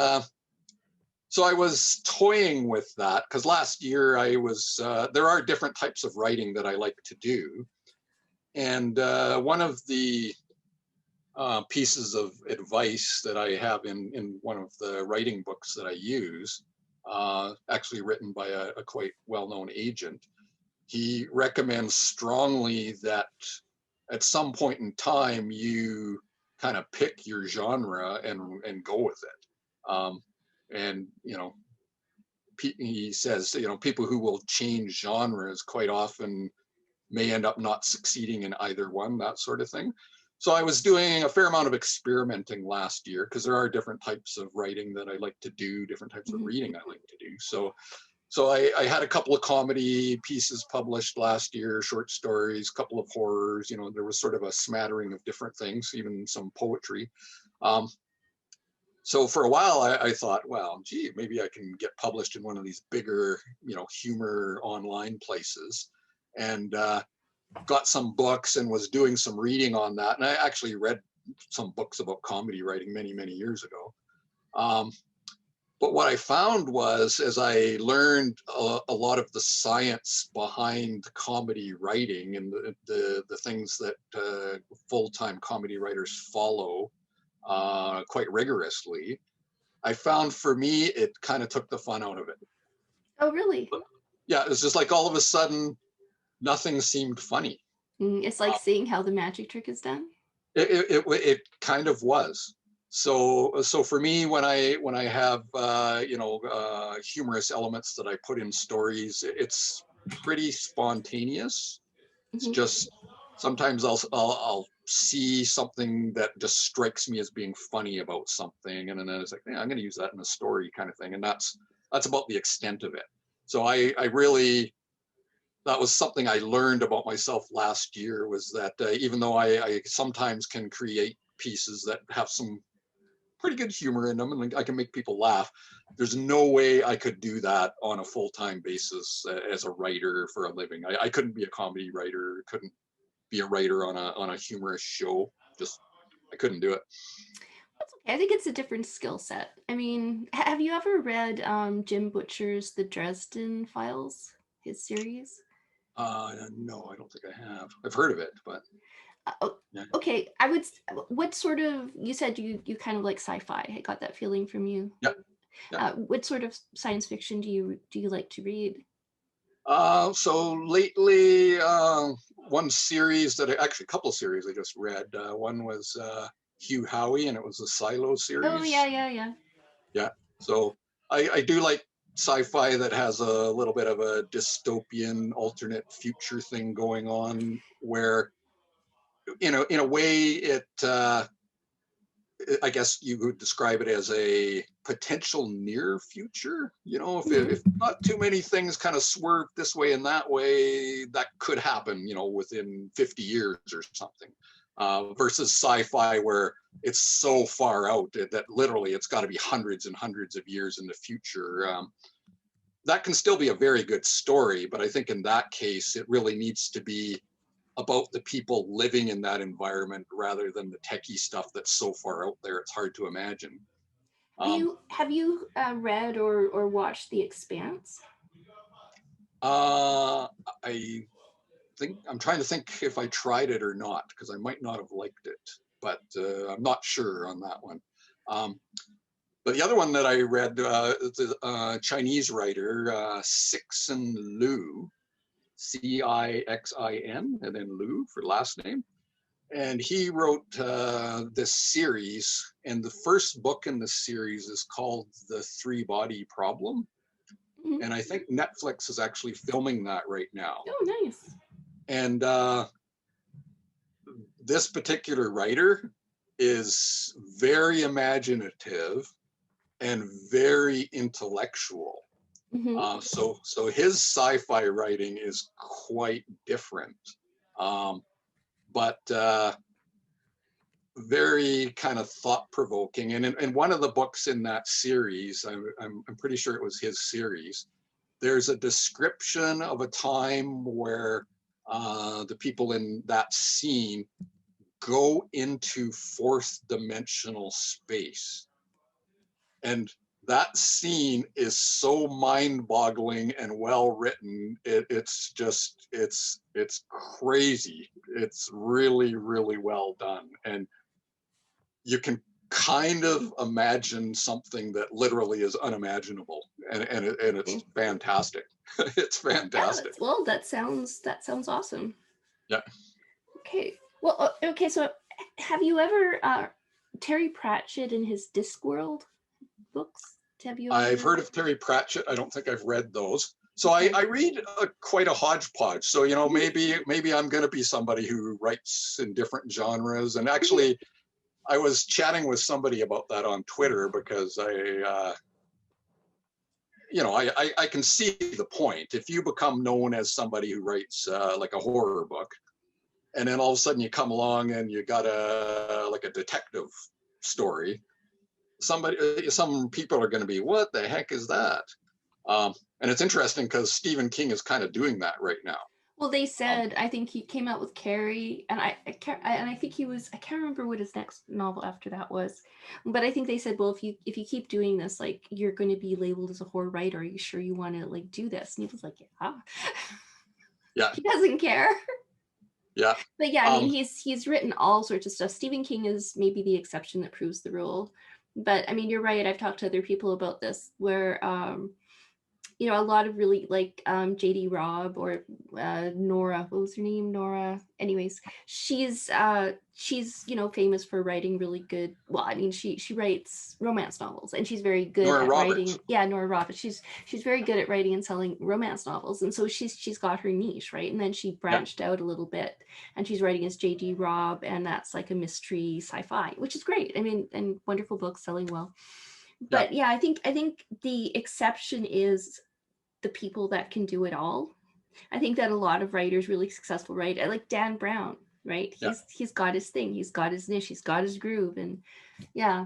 so I was toying with that because last year there are different types of writing that I like to do. And one of the pieces of advice that I have in one of the writing books that I use, actually written by a quite well-known agent, he recommends strongly that at some point in time you kind of pick your genre and go with it. And he says, people who will change genres quite often may end up not succeeding in either one, that sort of thing. So I was doing a fair amount of experimenting last year, because there are different types of writing that I like to do, different types of Mhm. reading I like to do. So I had a couple of comedy pieces published last year, short stories, a couple of horrors. There was sort of a smattering of different things, even some poetry. Um, so for a while, I thought, well, gee, maybe I can get published in one of these bigger, humor online places. And got some books and was doing some reading on that. And I actually read some books about comedy writing many, many years ago. But what I found was, as I learned a lot of the science behind comedy writing and the things that full-time comedy writers follow quite rigorously, I found for me, it kind of took the fun out of it. Oh, really? But yeah, it was just like all of a sudden, nothing seemed funny. It's like seeing how the magic trick is done. It kind of was. So for me, when I have humorous elements that I put in stories, it's pretty spontaneous. It's Mhm. just sometimes I'll see something that just strikes me as being funny about something, and then it's like, yeah, I'm going to use that in a story, kind of thing, and that's about the extent of it. So I really, that was something I learned about myself last year, was that even though I sometimes can create pieces that have some pretty good humor in them and I can make people laugh, there's no way I could do that on a full-time basis as a writer for a living. I couldn't be a comedy writer, couldn't be a writer on a humorous show. Just, I couldn't do it. That's okay. I think it's a different skill set. I mean, have you ever read Jim Butcher's The Dresden Files, his series? No, I don't think I have. I've heard of it, but Oh, yeah. okay. What sort of, you said you kind of like sci-fi. I got that feeling from you. Yeah. Yeah. What sort of science fiction do you like to read? So lately, one series actually a couple of series I just read. One was Hugh Howey, and it was the Silo Oh, yeah, series. yeah, yeah. Yeah. So I do like sci-fi that has a little bit of a dystopian alternate future thing going on, where in a way I guess you would describe it as a potential near future. If Hmm. not too many things kind of swerve this way and that way, that could happen, within 50 years or something. Versus sci-fi, where it's so far out that literally it's got to be hundreds and hundreds of years in the future. That can still be a very good story, but I think in that case, it really needs to be about the people living in that environment rather than the techie stuff that's so far out there it's hard to imagine. Um, Have you read or watched The Expanse? uh, I think I'm trying to think if I tried it or not, because I might not have liked it, but I'm not sure on that one. Um, but the other one that I read is a Chinese writer, Cixin Liu, Cixin, and then Liu for last name. And he wrote this series, and the first book in the series is called The Three Body Problem. Mhm. And I think Netflix is actually filming that right now. Oh, nice. And this particular writer is very imaginative and very intellectual. Hmm. So his sci-fi writing is quite different, but very kind of thought-provoking. And in one of the books in that series, I'm pretty sure it was his series, there's a description of a time where the people in that scene go into fourth dimensional space. And that scene is so mind-boggling and well written. It's crazy. It's really, really well done. And you can kind of imagine something that literally is unimaginable. and it's fantastic. It's fantastic. Yeah, well, that sounds awesome. Yeah. Okay. Well, okay. So, have you ever Terry Pratchett in his Discworld books? Have you I've ever? heard of Terry Pratchett. I don't think I've read those. So Okay. I read quite a hodgepodge. So, you know, Mhm. maybe I'm going to be somebody who writes in different genres. And actually, I was chatting with somebody about that on Twitter because I can see the point. If you become known as somebody who writes like a horror book, and then all of a sudden you come along and you got a detective story, some people are going to be, what the heck is that? And it's interesting because Stephen King is kind of doing that right now. Well, they Um, said, I think he came out with Carrie, and I think he was, I can't remember what his next novel after that was, but I think they said, well, if you keep doing this, like, you're going to be labeled as a horror writer. Are you sure you want to like do this? And he was like, yeah. yeah, He doesn't care. yeah, But yeah, I mean, um, he's written all sorts of stuff. Stephen King is maybe the exception that proves the rule. But I mean, you're right. I've talked to other people about this where a lot of really like JD Robb or Nora, what was her name? Nora. Anyways, she's famous for writing really good. Well, I mean, she writes romance novels, and she's very good Nora at Roberts. writing. Yeah, Nora Roberts. She's very good at writing and selling romance novels, and so she's got her niche, right? And then she Yeah, branched out a little bit, and she's writing as JD Robb, and that's like a mystery sci-fi, which is great. I mean, and wonderful books selling well. yeah, But yeah, I think the exception is the people that can do it all. I think that a lot of writers, really successful, right? I like Dan Brown, right? yeah. He's got his thing, he's got his niche, he's got his groove, and yeah.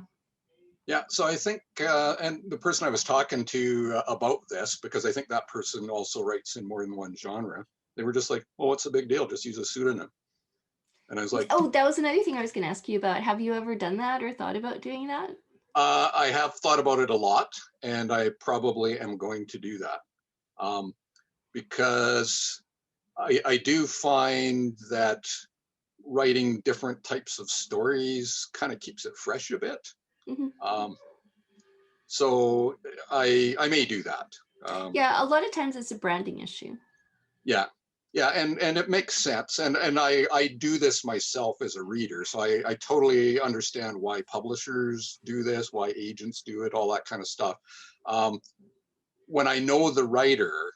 Yeah, so I think, and the person I was talking to about this, because I think that person also writes in more than one genre, they were just like, well, what's the big deal? Just use a pseudonym. And I was like, Oh, that was another thing I was going to ask you about. Have you ever done that or thought about doing that? I have thought about it a lot, and I probably am going to do that because I do find that writing different types of stories kind of keeps it fresh a bit. Hmm. Um, so I may do that. Um, Yeah, a lot of times it's a branding issue. yeah, yeah, and it makes sense. And I do this myself as a reader, so I totally understand why publishers do this, why agents do it, all that kind of stuff. Um, when I know the writer,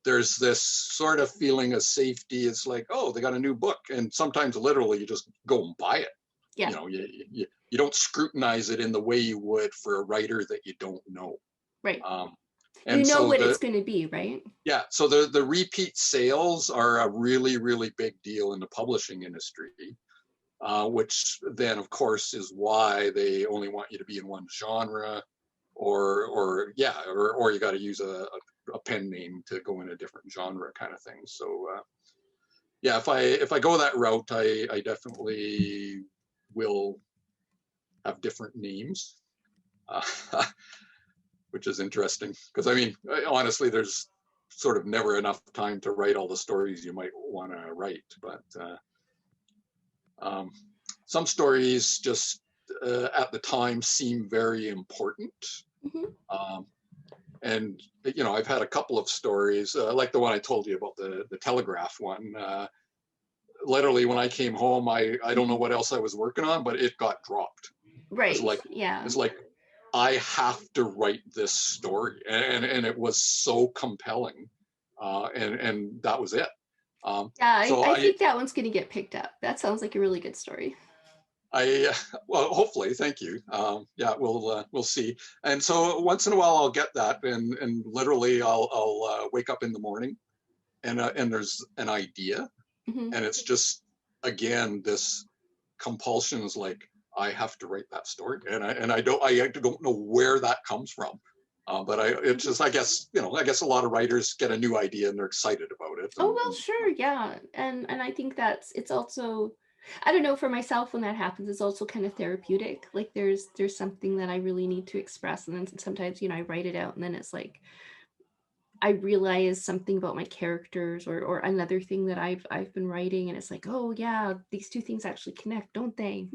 there's this sort of feeling of safety. It's like, oh, they got a new book, and sometimes literally you just go and buy it. Yeah, You know, you don't scrutinize it in the way you would for a writer that you don't know. right. Um, You and know so what it's going to be, right? so the repeat sales are a really, really big deal in the publishing industry, which then of course is why they only want you to be in one genre, or you got to use a pen name to go in a different genre kind of thing. So yeah, if I go that route, I definitely will have different names, uh, which is interesting because I mean, honestly, there's sort of never enough time to write all the stories you might want to write, but um, some stories just at the time seem very important. Hmm. Um, and I've had a couple of stories like the one I told you about, the telegraph one. Literally, when I came home, I don't know what else I was working on, but it got dropped. It's Right. like Yeah. it's like I have to write this story, and it was so compelling, and that was it. Yeah, So I think that one's going to get picked up. That sounds like a really good story. I well, hopefully, thank you. Yeah, we'll see. And so once in a while, I'll get that, and literally, I'll wake up in the morning, and there's an idea, Hmm. and it's just again this compulsion is like I have to write that story, and I don't know where that comes from. But it's just I guess a lot of writers get a new idea and they're excited about it, Oh, and, well, sure, yeah. And I think it's also, I don't know, for myself when that happens, it's also kind of therapeutic. Like there's something that I really need to express, and then sometimes, I write it out and then it's like I realize something about my characters or another thing that I've been writing, and it's like, oh yeah, these two things actually connect, don't they?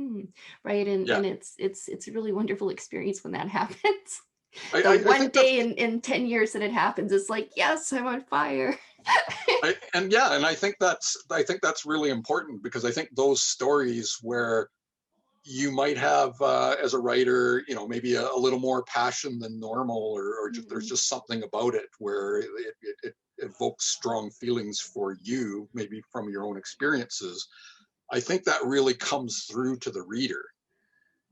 Right? And yeah, it's a really wonderful experience when that happens. The I one think that's day in 10 years that it happens, it's like, yes, I'm on fire. and I think that's really important, because I think those stories where you might have as a writer, maybe a little more passion than normal, or just, there's just something about it where it evokes strong feelings for you, maybe from your own experiences. I think that really comes through to the reader.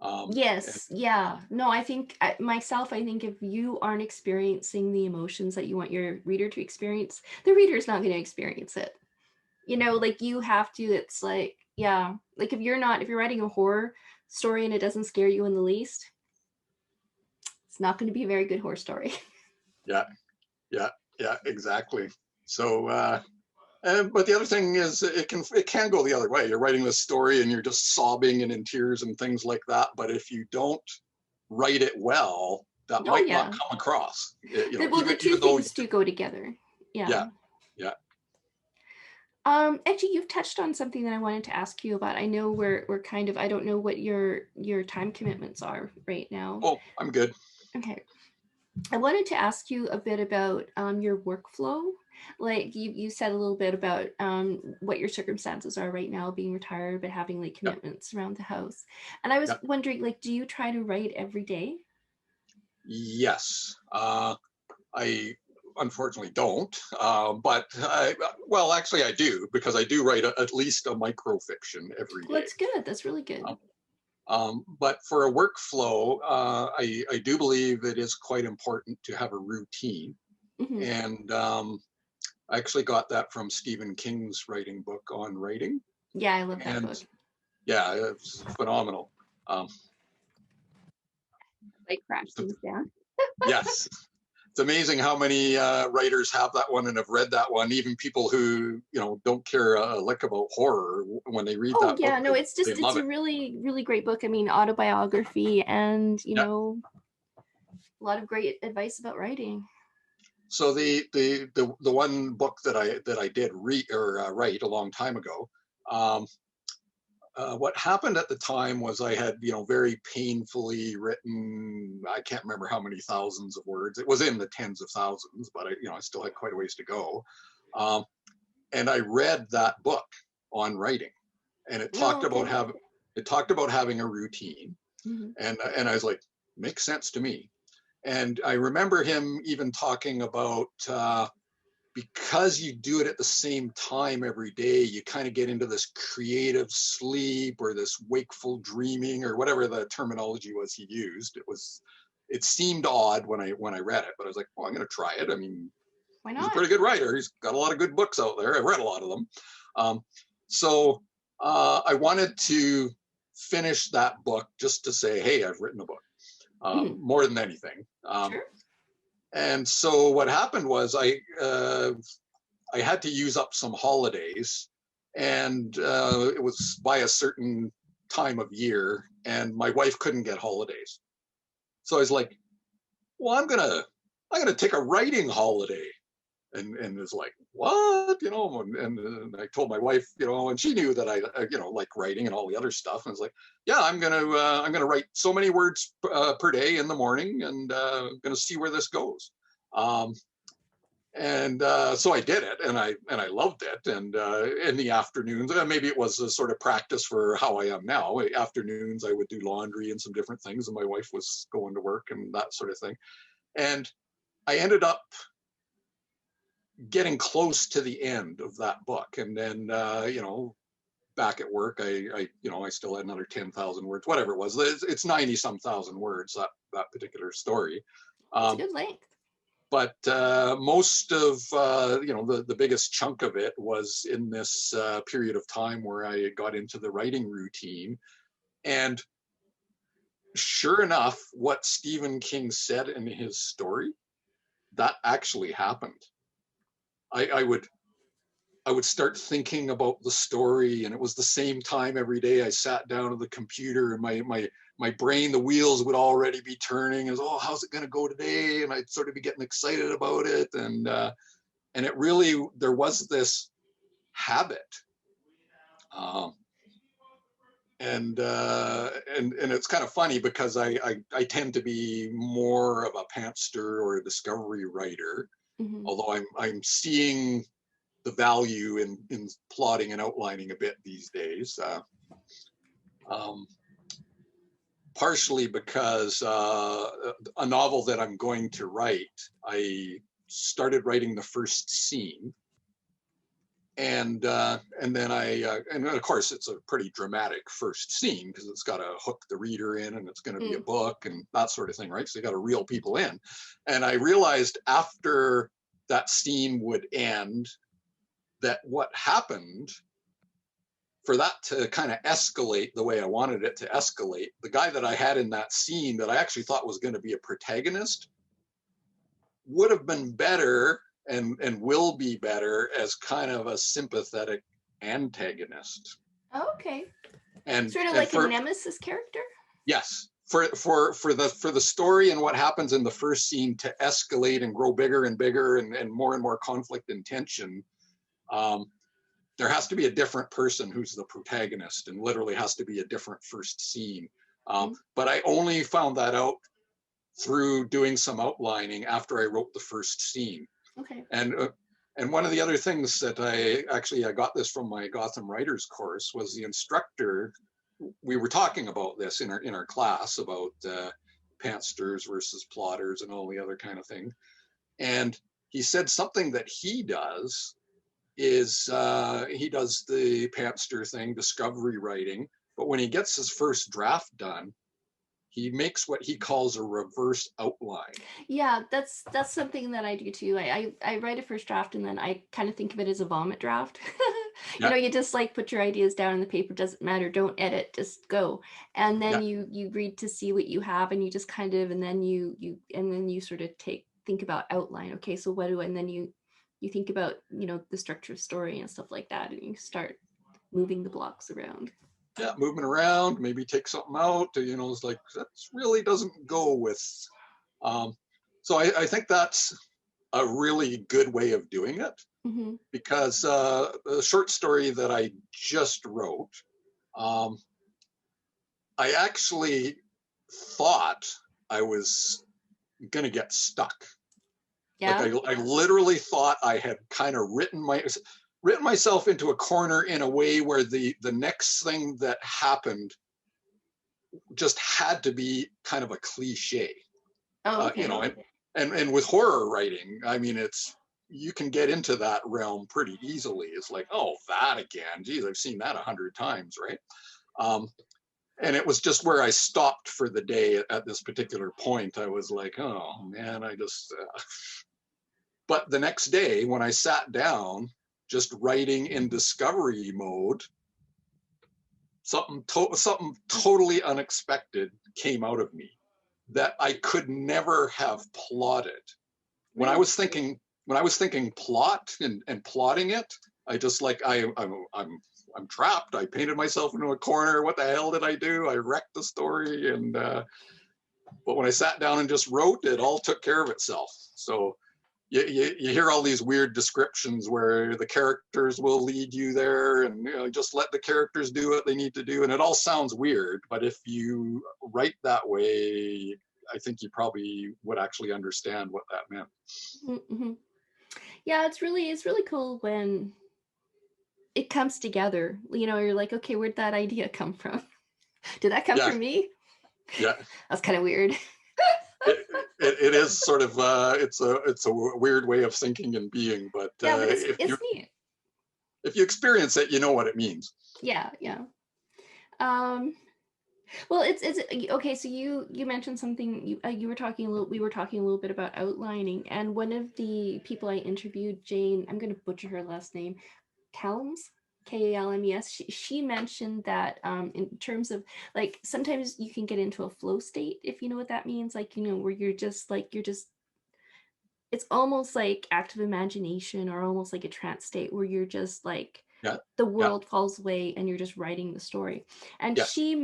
And Yes, yeah. No, I think myself, I think if you aren't experiencing the emotions that you want your reader to experience, the reader's not going to experience it. Like you have to, it's like, yeah, like if you're writing a horror story and it doesn't scare you in the least, it's not going to be a very good horror story. yeah, yeah, yeah, exactly. So, but the other thing is, it can go the other way. You're writing this story and you're just sobbing and in tears and things like that. But if you don't write it well, that Oh might not yeah. come across. Well, the two Even though, things do go together. yeah, Yeah. yeah, Actually, you've touched on something that I wanted to ask you about. I know we're kind of, I don't know what your time commitments are right now. oh, I'm good. Okay. I wanted to ask you a bit about your workflow. Like you said a little bit about what your circumstances are right now, being retired, but having like Yeah, commitments around the house. And I was yeah, wondering, like, do you try to write every day? yes. I unfortunately don't, but well, actually, I do, because I do write at least a microfiction every Well, day. that's good. That's really good. Um, but for a workflow, I do believe it is quite important to have a routine. Hmm. And I actually got that from Stephen King's writing book on writing. Yeah, I love that And book. yeah, it's phenomenal. Um, Like crash things down. yes, it's amazing how many writers have that one and have read that one. Even people who don't care a lick about horror, when they read Oh that book, yeah, no, they it's love a it. really, really great book. I mean, autobiography and, Yeah. a lot of great advice about writing. So the one book that I did read or write a long time ago. Um, what happened at the time was I had, very painfully written, I can't remember how many thousands of words. It was in the tens of thousands, but I still had quite a ways to go. Um, and I read that book on writing, and Oh, okay. it talked about having a routine, Hmm. and I was like, makes sense to me. And I remember him even talking about because you do it at the same time every day, you kind of get into this creative sleep or this wakeful dreaming or whatever the terminology was he used. It seemed odd when I read it, but I was like, well, I'm going to try it. I mean, Why he's a not? pretty good writer. He's got a lot of good books out there. I've read a lot of them. So I wanted to finish that book just to say, hey, I've written a book, Hmm. more than anything. Sure. And so what happened was I had to use up some holidays, and it was by a certain time of year, and my wife couldn't get holidays. So I was like, well, I'm gonna take a writing holiday. And it's like, what, and I told my wife, and she knew that I like writing and all the other stuff, and I was like, yeah, I'm gonna write so many words per day in the morning, and gonna see where this goes. um, and so I did it, and I loved it. And in the afternoons, maybe it was a sort of practice for how I am now. Afternoons, I would do laundry and some different things, and my wife was going to work and that sort of thing. And I ended up getting close to the end of that book, and then back at work, I still had another 10,000 words, whatever it was. It's 90 some thousand words, that particular story. It's a Um, good length. but most of the biggest chunk of it was in this period of time where I got into the writing routine. And sure enough, what Stephen King said in his story, that actually happened. I would start thinking about the story, and it was the same time every day I sat down at the computer, and my brain, the wheels would already be turning. As, oh, how's it going to go today? And I'd sort of be getting excited about it, and it really, there was this habit. Um, and it's kind of funny because I tend to be more of a pantster or a discovery writer, Hmm. although I'm seeing the value in plotting and outlining a bit these days. Um, Partially because a novel that I'm going to write, I started writing the first scene, and then and of course it's a pretty dramatic first scene because it's got to hook the reader in, and it's going to be a Mm. book and that sort of thing, right? So you got to reel people in, and I realized after that scene would end that what happened for that to kind of escalate the way I wanted it to escalate, the guy that I had in that scene that I actually thought was going to be a protagonist would have been better and will be better as kind of a sympathetic antagonist. Oh, okay. And Sort of and like a for nemesis character. yes, for the story and what happens in the first scene to escalate and grow bigger and bigger and more conflict and tension, um, there has to be a different person who's the protagonist, and literally has to be a different first scene. Mm. But I only found that out through doing some outlining after I wrote the first scene. Okay. And and one of the other things that I got this from my Gotham Writers course was the instructor. We were talking about this in our class about pantsters versus plotters and all the other kind of thing. And he said something that he does is he does the pantster thing, discovery writing, but when he gets his first draft done, he makes what he calls a reverse outline. Yeah, that's something that I do too. I write a first draft and then I kind of think of it as a vomit draft. You Yeah, know, you just like put your ideas down in the paper, doesn't matter, don't edit, just go. And then yeah, you read to see what you have, and you just kind of, and then you sort of think about outline. Okay, so what do I, and then you think about, you know, the structure of story and stuff like that, and you start moving the blocks around. yeah, moving around, maybe take something out. It's like that really doesn't go with. Um, so I think that's a really good way of doing it, Hmm. because the short story that I just wrote, um, I actually thought I was going to get stuck. Like Yeah. I literally thought I had kind of written myself into a corner in a way where the next thing that happened just had to be kind of a cliche. Oh, You okay. know, and with horror writing, I mean, it's you can get into that realm pretty easily. It's like, oh, that again, geez, I've seen that 100 times, right? Um, and it was just where I stopped for the day at this particular point. I was like, oh man, I just. But the next day, when I sat down, just writing in discovery mode, something totally unexpected came out of me that I could never have plotted. When I Really? was thinking when I was thinking plot and plotting it, I just like I'm trapped. I painted myself into a corner. What the hell did I do? I wrecked the story. And but when I sat down and just wrote, it all took care of itself. So you hear all these weird descriptions where the characters will lead you there, and just let the characters do what they need to do, and it all sounds weird, but if you write that way, I think you probably would actually understand what that meant. Mm-hmm. Yeah, it's really cool when it comes together. You know, you're like, okay, where'd that idea come from? Did that come Yeah, from me? yeah. That's kind of weird. It is sort of it's a weird way of thinking and being, but Yeah, but it's neat. if you experience it, you know what it means. Yeah, yeah. Um, well, it's okay. So you mentioned something. You were talking a little. We were talking a little bit about outlining, and one of the people I interviewed, Jane. I'm going to butcher her last name. Kalms, Kalmes. She mentioned that in terms of like sometimes you can get into a flow state, if you know what that means. Like, you know, where you're just it's almost like active imagination, or almost like a trance state where you're just like Yeah, the yeah, world falls away and you're just writing the story. And yes. she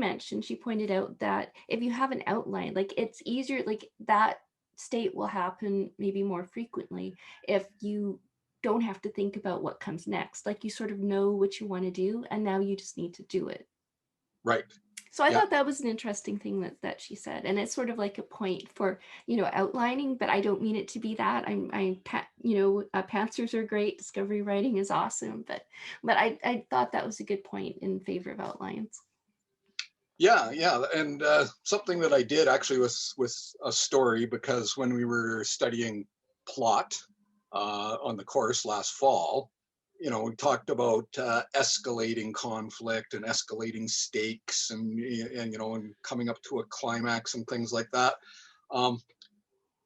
pointed out that if you have an outline, like it's easier, like that state will happen maybe more frequently if you don't have to think about what comes next. Like you sort of know what you want to do and now you just need to do it. Right. So I Yeah. thought that was an interesting thing that she said, and it's sort of like a point for, you know, outlining, but I don't mean it to be that. You know, pantsers are great, discovery writing is awesome, but I thought that was a good point in favor of outlines. Yeah, yeah, and something that I did actually with a story, because when we were studying plot on the course last fall, you know, we talked about escalating conflict and escalating stakes, and you know, and coming up to a climax and things like that. Um,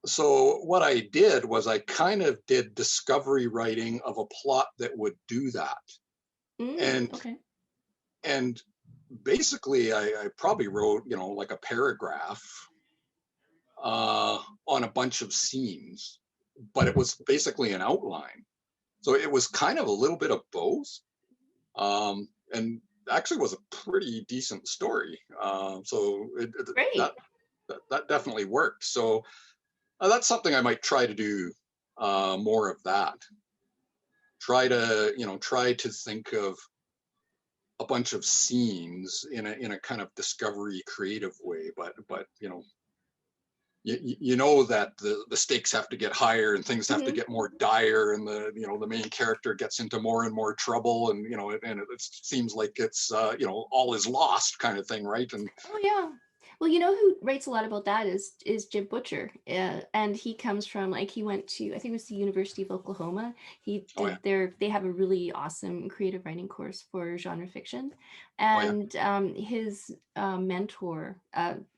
so what I did was I kind of did discovery writing of a plot that would do that, and Okay. and basically I probably wrote, you know, like a paragraph on a bunch of scenes, but it was basically an outline. So it was kind of a little bit of both, and actually was a pretty decent story. So Great. that definitely worked. So that's something I might try to do more of that. Try to think of a bunch of scenes in a kind of discovery creative way, but you know, you know that the stakes have to get higher and things have to Hmm. get more dire, and the, you know, the main character gets into more and more trouble, and you know, it seems like it's you know, all is lost kind of thing, right? And Oh yeah. Well, you know who writes a lot about that is Jim Butcher, and he comes from, like, he went to, I think it was the University of Oklahoma. He oh yeah, did they have a really awesome creative writing course for genre fiction, oh yeah, and his mentor,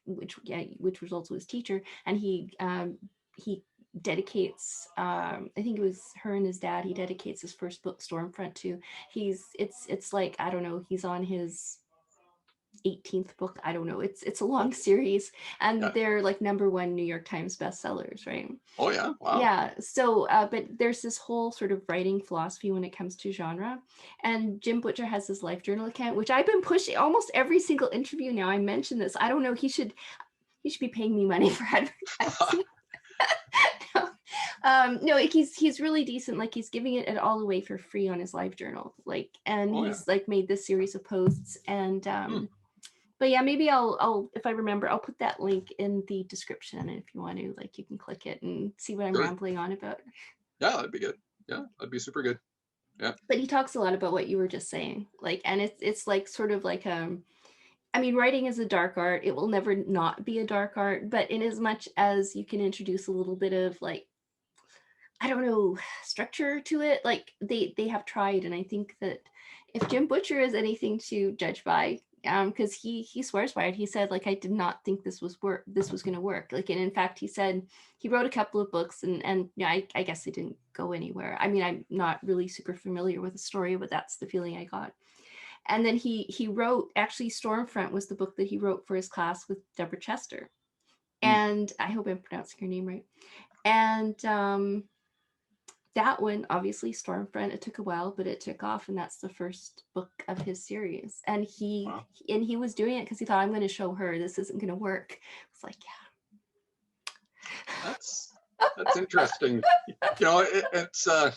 which was also his teacher, and he dedicates, I think it was her and his dad. He dedicates his first book, Stormfront, to. It's like, I don't know. He's on his 18th book. I don't know. It's a long okay, series, and yeah, they're like #1 New York Times bestsellers, right? oh yeah, wow, Yeah. So, but there's this whole sort of writing philosophy when it comes to genre, and Jim Butcher has this life journal account, which I've been pushing almost every single interview now. I mention this. I don't know. He should be paying me money for advertising. No, he's really decent. Like, he's giving it all away for free on his live journal. Like, and oh yeah, he's like made this series of posts, and hmm, but yeah, maybe I'll if I remember, I'll put that link in the description, and if you want to, like, you can click it and see what I'm sure, rambling on about. yeah, that'd be good, yeah, that'd be super good, yeah, But he talks a lot about what you were just saying, like, and it's like sort of like, I mean, writing is a dark art. It will never not be a dark art, but in as much as you can introduce a little bit of, like, I don't know, structure to it, like, they have tried, and I think that if Jim Butcher is anything to judge by, because he swears by it. He said, like, I did not think this was going to work. Like, and in fact, he said he wrote a couple of books, and yeah, I guess they didn't go anywhere. I mean, I'm not really super familiar with the story, but that's the feeling I got. And then he wrote, actually, Stormfront was the book that he wrote for his class with Deborah Chester, hmm, and I hope I'm pronouncing her name right. And that one, obviously, Stormfront, it took a while, but it took off, and that's the first book of his series. And wow, he was doing it because he thought, I'm going to show her this isn't going to work. It's like, that's that's interesting, you know, it's and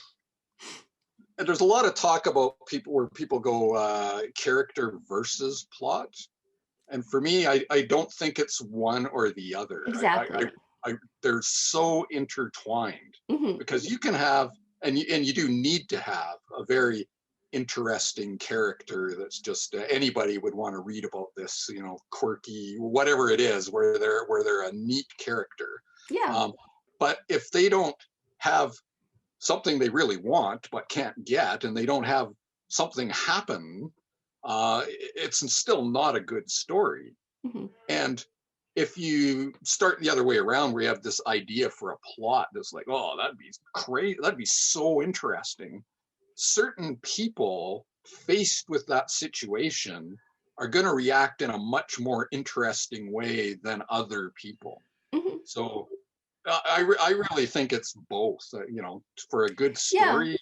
there's a lot of talk about people where people go character versus plot. And for me, I don't think it's one or the other. yeah, exactly. They're so intertwined, Hmm. because you can have, and you do need to have a very interesting character that's just anybody would want to read about this, you know, quirky, whatever it is, where they're a neat character. Yeah. Um, but if they don't have something they really want but can't get, and they don't have something happen, it's still not a good story. Hmm. And if you start the other way around, where you have this idea for a plot that's like, oh, that'd be crazy, that'd be so interesting, certain people faced with that situation are going to react in a much more interesting way than other people. Hmm. So I really think it's both, you know, for a good Yeah. story.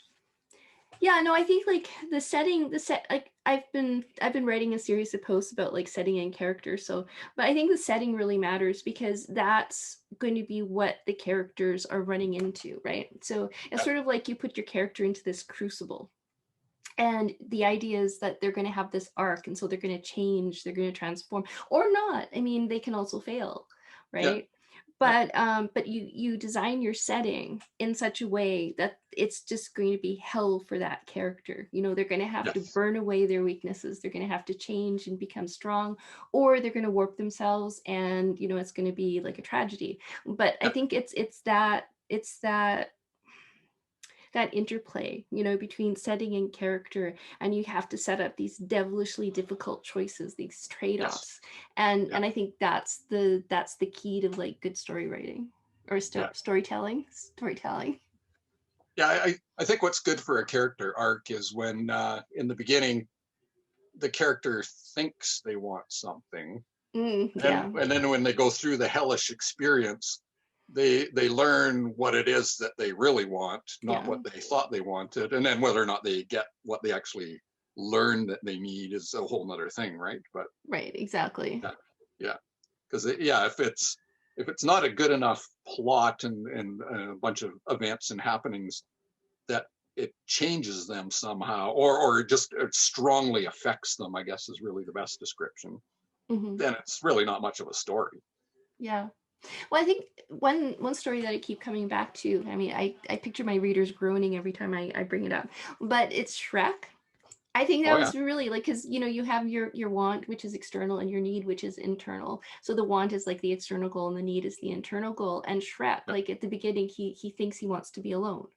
Yeah, no, I think, like, like, I've been writing a series of posts about, like, setting and characters. So, but I think the setting really matters, because that's going to be what the characters are running into, right? So it's Yeah, sort of like you put your character into this crucible, And the idea is that they're going to have this arc, and so they're going to change, they're going to transform, or not. I mean, they can also fail, Yeah. right? Yeah. But you design your setting in such a way that it's just going to be hell for that character. You know, they're going to have to Yes. burn away their weaknesses. They're going to have to change and become strong, or they're going to warp themselves, and you know, it's going to be like a tragedy. But I Yeah. think it's that interplay, you know, between setting and character, and you have to set up these devilishly difficult choices, these Yes. trade-offs. Yeah. And I think that's the key to like good story writing, or Yeah. storytelling. Yeah. I think what's good for a character arc is when in the beginning the character thinks they want something, Yeah, and then when they go through the hellish experience, they learn what it is that they really want, not yeah, what they thought they wanted, and then whether or not they get what they actually learn that they need is a whole nother thing, right? But right, exactly. yeah, yeah, because yeah, if it's not a good enough plot and a bunch of events and happenings that it changes them somehow, or just it strongly affects them, I guess is really the best description, Hmm. then it's really not much of a story. Yeah. Well, I think one story that I keep coming back to, I mean, I picture my readers groaning every time I bring it up, but it's Shrek. I think Oh that yeah, was really like, because you know, you have your want, which is external, and your need, which is internal. So the want is like the external goal, and the need is the internal goal. And Shrek, yeah, like at the beginning, he thinks he wants to be alone,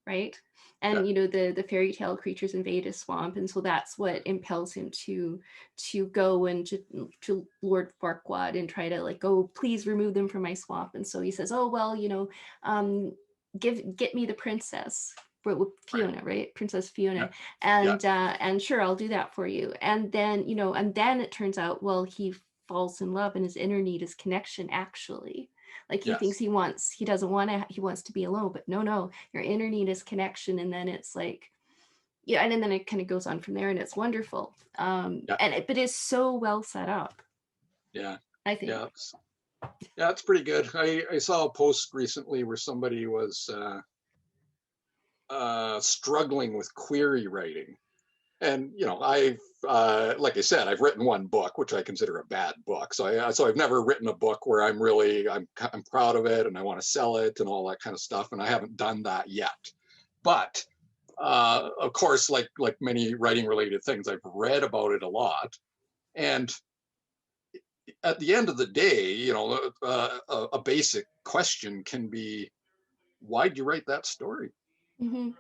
right? yeah, And you know, the fairy tale creatures invade his swamp, and so that's what impels him to go and to Lord Farquaad and try to like, oh, please remove them from my swamp. And so he says, oh well, you know, um, get me the princess. right, Fiona, right? Princess yeah, Fiona. yeah, And sure, I'll do that for you. And then, you know, and then it turns out, well, he falls in love, and his inner need is connection, actually. Like he thinks yes, he doesn't want to, he wants to be alone, but no, your inner need is connection. And then it's like, yeah, and then it kind of goes on from there, and it's wonderful. yeah, But it's so well set up, yeah, I yeah. think. Yeah, it's pretty good. I saw a post recently where somebody was struggling with query writing. And you know, I've like I said, I've written one book, which I consider a bad book. So I've never written a book where I'm proud of it and I want to sell it and all that kind of stuff. And I haven't done that yet. But of course, like many writing related things, I've read about it a lot. And at the end of the day, you know, a basic question can be, why'd you write that story? Hmm.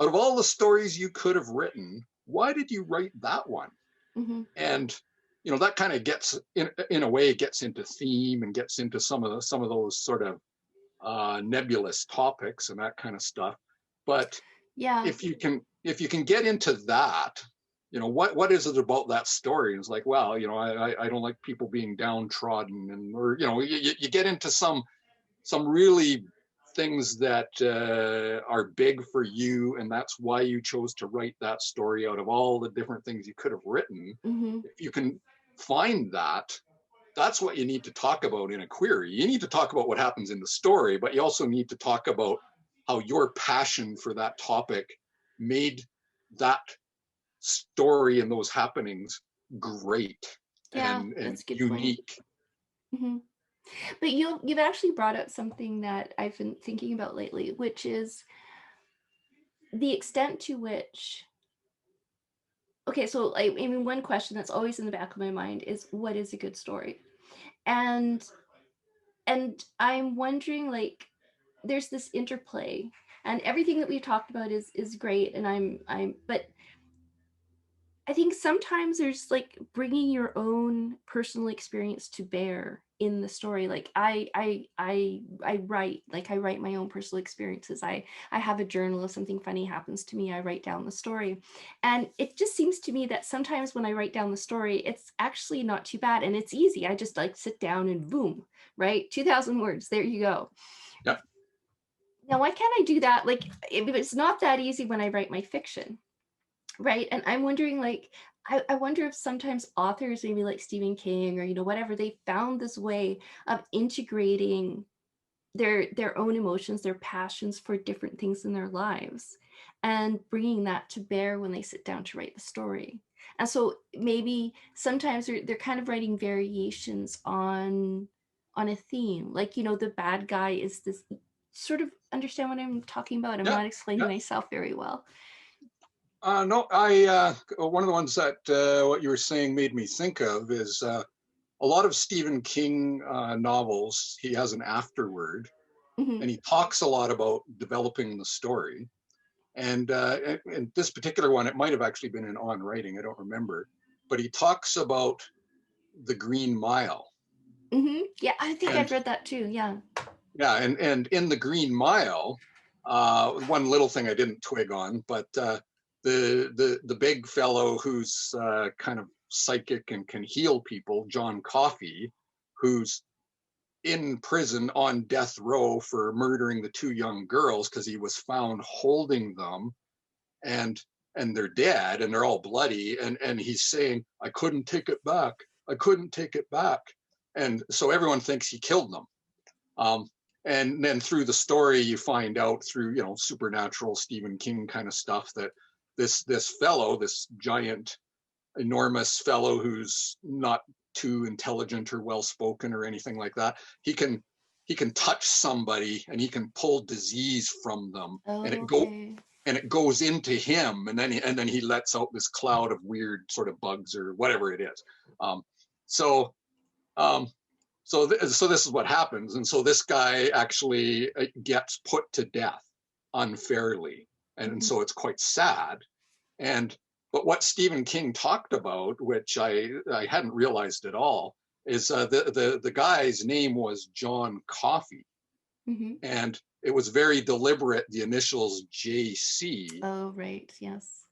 Out of all the stories you could have written, why did you write that one? Hmm. And you know, that kind of gets in a way gets into theme and gets into some of those sort of nebulous topics and that kind of stuff. But Yeah. if you can get into that, you know, what is it about that story? And it's like, well, you know, I don't like people being downtrodden, and or you know, you get into some really things that are big for you, and that's why you chose to write that story out of all the different things you could have written. Hmm. If you can find that, that's what you need to talk about in a query. You need to talk about what happens in the story, but you also need to talk about how your passion for that topic made that story and those happenings great Yeah, and that's a good point. unique. Hmm. But you've actually brought up something that I've been thinking about lately, which is the extent to which, okay, so I mean, one question that's always in the back of my mind is, what is a good story? And I'm wondering, like, there's this interplay, and everything that we've talked about is great, and I'm but I think sometimes there's like bringing your own personal experience to bear in the story. Like I write, like I write my own personal experiences. I have a journal. If something funny happens to me, I write down the story. And it just seems to me that sometimes when I write down the story, it's actually not too bad, and it's easy. I just like sit down and boom, right? 2,000 words, there you go. Yeah, Now, why can't I do that? Like it's not that easy when I write my fiction, right? And I'm wondering, like, I wonder if sometimes authors, maybe like Stephen King or, you know, whatever, they found this way of integrating their own emotions, their passions for different things in their lives, and bringing that to bear when they sit down to write the story. And so maybe sometimes they're kind of writing variations on a theme, like, you know, the bad guy is this, sort of understand what I'm talking about? I'm Yeah, not explaining yeah. myself very well. No, one of the ones that what you were saying made me think of is a lot of Stephen King novels. He has an afterword, Hmm. and he talks a lot about developing the story. And this particular one, it might have actually been in On Writing, I don't remember, but he talks about the Green Mile. Hmm. Yeah, I think I've And read that too. Yeah. yeah, and in the Green Mile, one little thing I didn't twig on, but the big fellow who's kind of psychic and can heal people, John Coffey, who's in prison on death row for murdering the two young girls because he was found holding them, and they're dead and they're all bloody, and he's saying, I couldn't take it back, I couldn't take it back. And so everyone thinks he killed them. um, and then through the story you find out, through supernatural Stephen King kind of stuff, that this fellow, this giant enormous fellow who's not too intelligent or well spoken or anything like that, he can touch somebody and he can pull disease from them, and Oh, it go okay. and it goes into him, and then he lets out this cloud of weird sort of bugs or whatever it is. So um, so this is what happens, and so this guy actually gets put to death unfairly, and Hmm. so it's quite sad. And but what Stephen King talked about, which I hadn't realized at all, is the guy's name was John Coffey, Hmm. and it was very deliberate, the initials JC. Oh, right. Yes.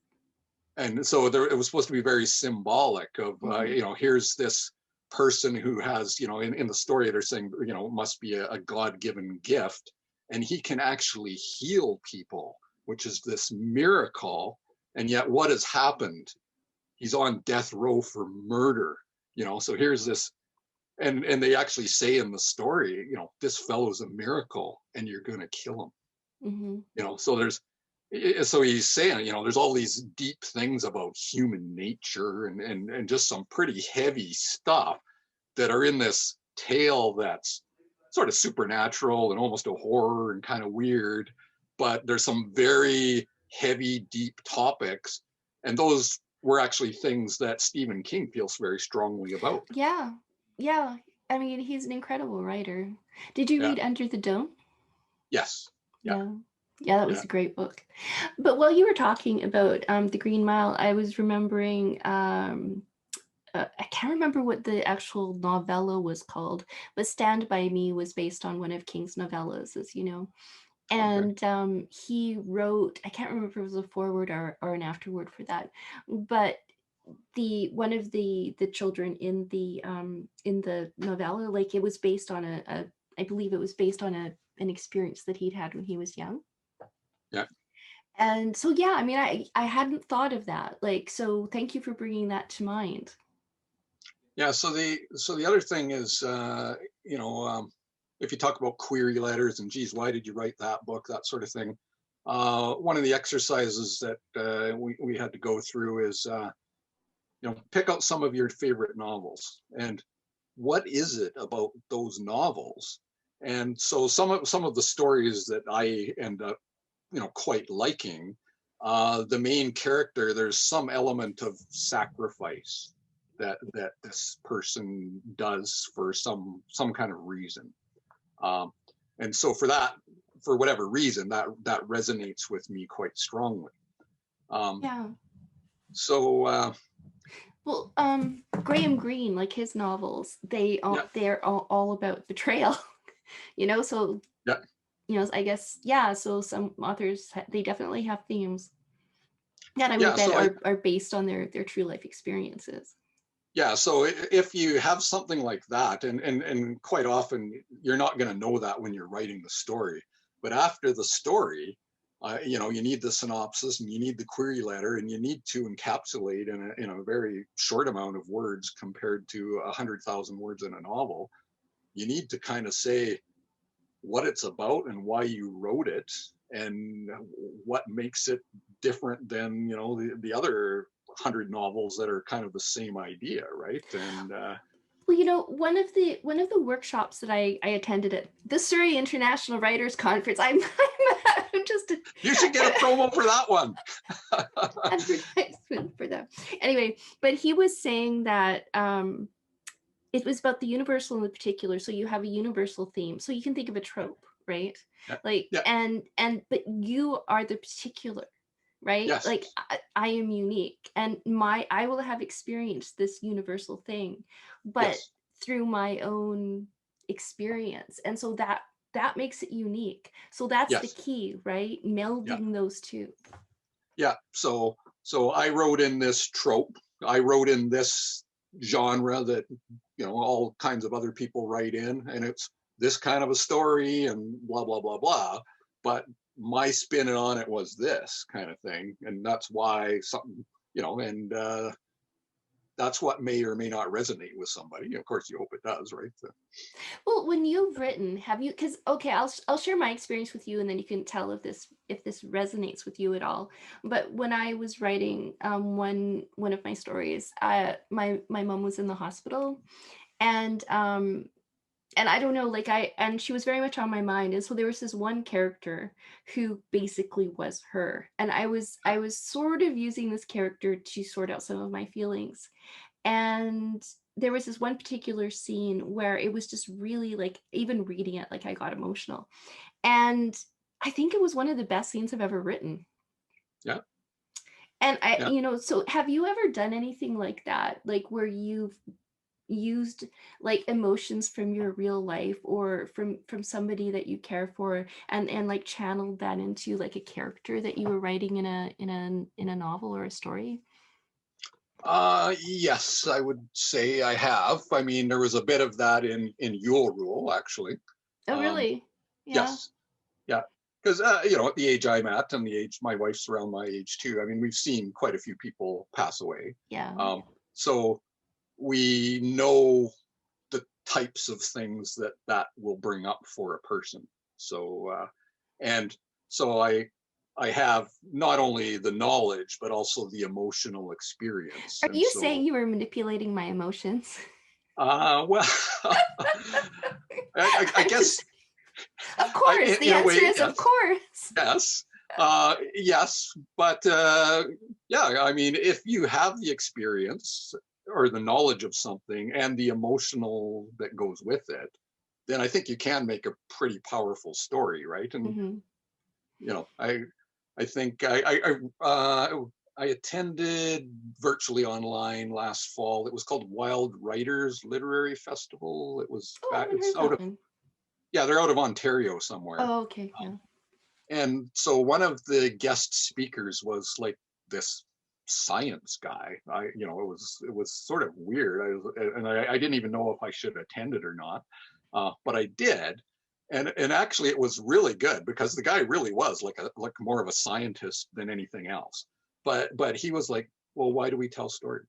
And so it was supposed to be very symbolic of Hmm. here's this person who has, in the story they're saying, must be a God-given gift, and he can actually heal people, which is this miracle. And yet what has happened? He's on death row for murder. So here's this, and they actually say in the story, this fellow's a miracle and you're going to kill him. Hmm. So he's saying, there's all these deep things about human nature, and just some pretty heavy stuff that are in this tale that's sort of supernatural and almost a horror and kind of weird, but there's some very heavy, deep topics, and those were actually things that Stephen King feels very strongly about. Yeah. Yeah. I mean, he's an incredible writer. Did you Yeah. read Under the Dome? Yes. Yeah. Yeah. Yeah, that was Yeah. a great book. But while you were talking about the Green Mile, I was remembering, I can't remember what the actual novella was called, but Stand By Me was based on one of King's novellas, as you know. Okay. And he wrote, I can't remember if it was a foreword or an afterword for that, but the one of the children in the novella, like, it was based on a I believe it was based on an experience that he'd had when he was young. Yeah. And so, yeah, I mean, I hadn't thought of that, like, so thank you for bringing that to mind. Yeah. So the other thing is, if you talk about query letters and, geez, why did you write that book, that sort of thing. One of the exercises that we had to go through is, pick out some of your favorite novels, and what is it about those novels? And so some of the stories that I end up, quite liking, the main character, there's some element of sacrifice that this person does for some kind of reason. Um, and so for whatever reason, that resonates with me quite strongly. Um, Yeah. so Well, Graham Greene, like his novels, yeah, they're all about betrayal, you know. So, yeah, I guess, yeah. So some authors, they definitely have themes that I would yeah. bet So I are based on their true life experiences. Yeah, so if you have something like that, and quite often you're not going to know that when you're writing the story, but after the story, you need the synopsis and you need the query letter, and you need to encapsulate in a very short amount of words compared to 100,000 words in a novel. You need to kind of say, what it's about and why you wrote it and what makes it different than, you know, the other 100 novels that are kind of the same idea, right? And Well, you know, one of the workshops that I attended at the Surrey International Writers Conference, I'm just you should get a promo for that one. advertisement for them. Anyway, but he was saying that it was about the universal and the particular. So you have a universal theme. So you can think of a trope, right? Yeah. Like, Yeah. and but you are the particular, right? Yes. Like I am unique, and I will have experienced this universal thing, but Yes. through my own experience. And so that makes it unique. So that's the Yes. key, right? Yeah. Melding those two. Yeah. So I wrote in this trope. I wrote in this genre that, you know, all kinds of other people write in, and it's this kind of a story and blah blah blah blah. But my spin on it was this kind of thing, and that's why something, you know, and that's what may or may not resonate with somebody. Of course, you hope it does, right? Well, when you've written, have you? Because okay, I'll share my experience with you, and then you can tell if this resonates with you at all. But when I was writing one of my stories, my mom was in the hospital, and I don't know, like and she was very much on my mind, and so there was this one character who basically was her, and I was sort of using this character to sort out some of my feelings. And there was this one particular scene where it was just really, like, even reading it, like, I got emotional. And I think it was one of the best scenes I've ever written. Yeah. And Yeah. so have you ever done anything like that, like where you've used like emotions from your real life or from somebody that you care for, and like channeled that into like a character that you were writing in a novel or a story? Yes, I would say I have. I mean, there was a bit of that in Yule Rule, actually. Oh, Um, really? Yeah. yes, yeah, because you know, at the age I'm at and the age my wife's around my age too. I mean, we've seen quite a few people pass away, Yeah. so we know the types of things that will bring up for a person. So and so I have not only the knowledge but also the emotional experience, Are and you so saying you were manipulating my emotions? well, I I'm guess just, of course. The in a answer way, is of yes, course. yes, yes, but yeah, I mean, if you have the experience or the knowledge of something and the emotional that goes with it, then I think you can make a pretty powerful story, right? And Hmm. you know, I think I attended virtually online last fall. It was called Wild Writers Literary Festival. It was Oh, I haven't it's heard out that of, one. yeah, they're out of Ontario somewhere. Oh, okay. Yeah. And so one of the guest speakers was like this science guy. You know, it was sort of weird. I didn't even know if I should attend it or not, but I did. And actually, it was really good because the guy really was like more of a scientist than anything else. But he was like, well, why do we tell stories?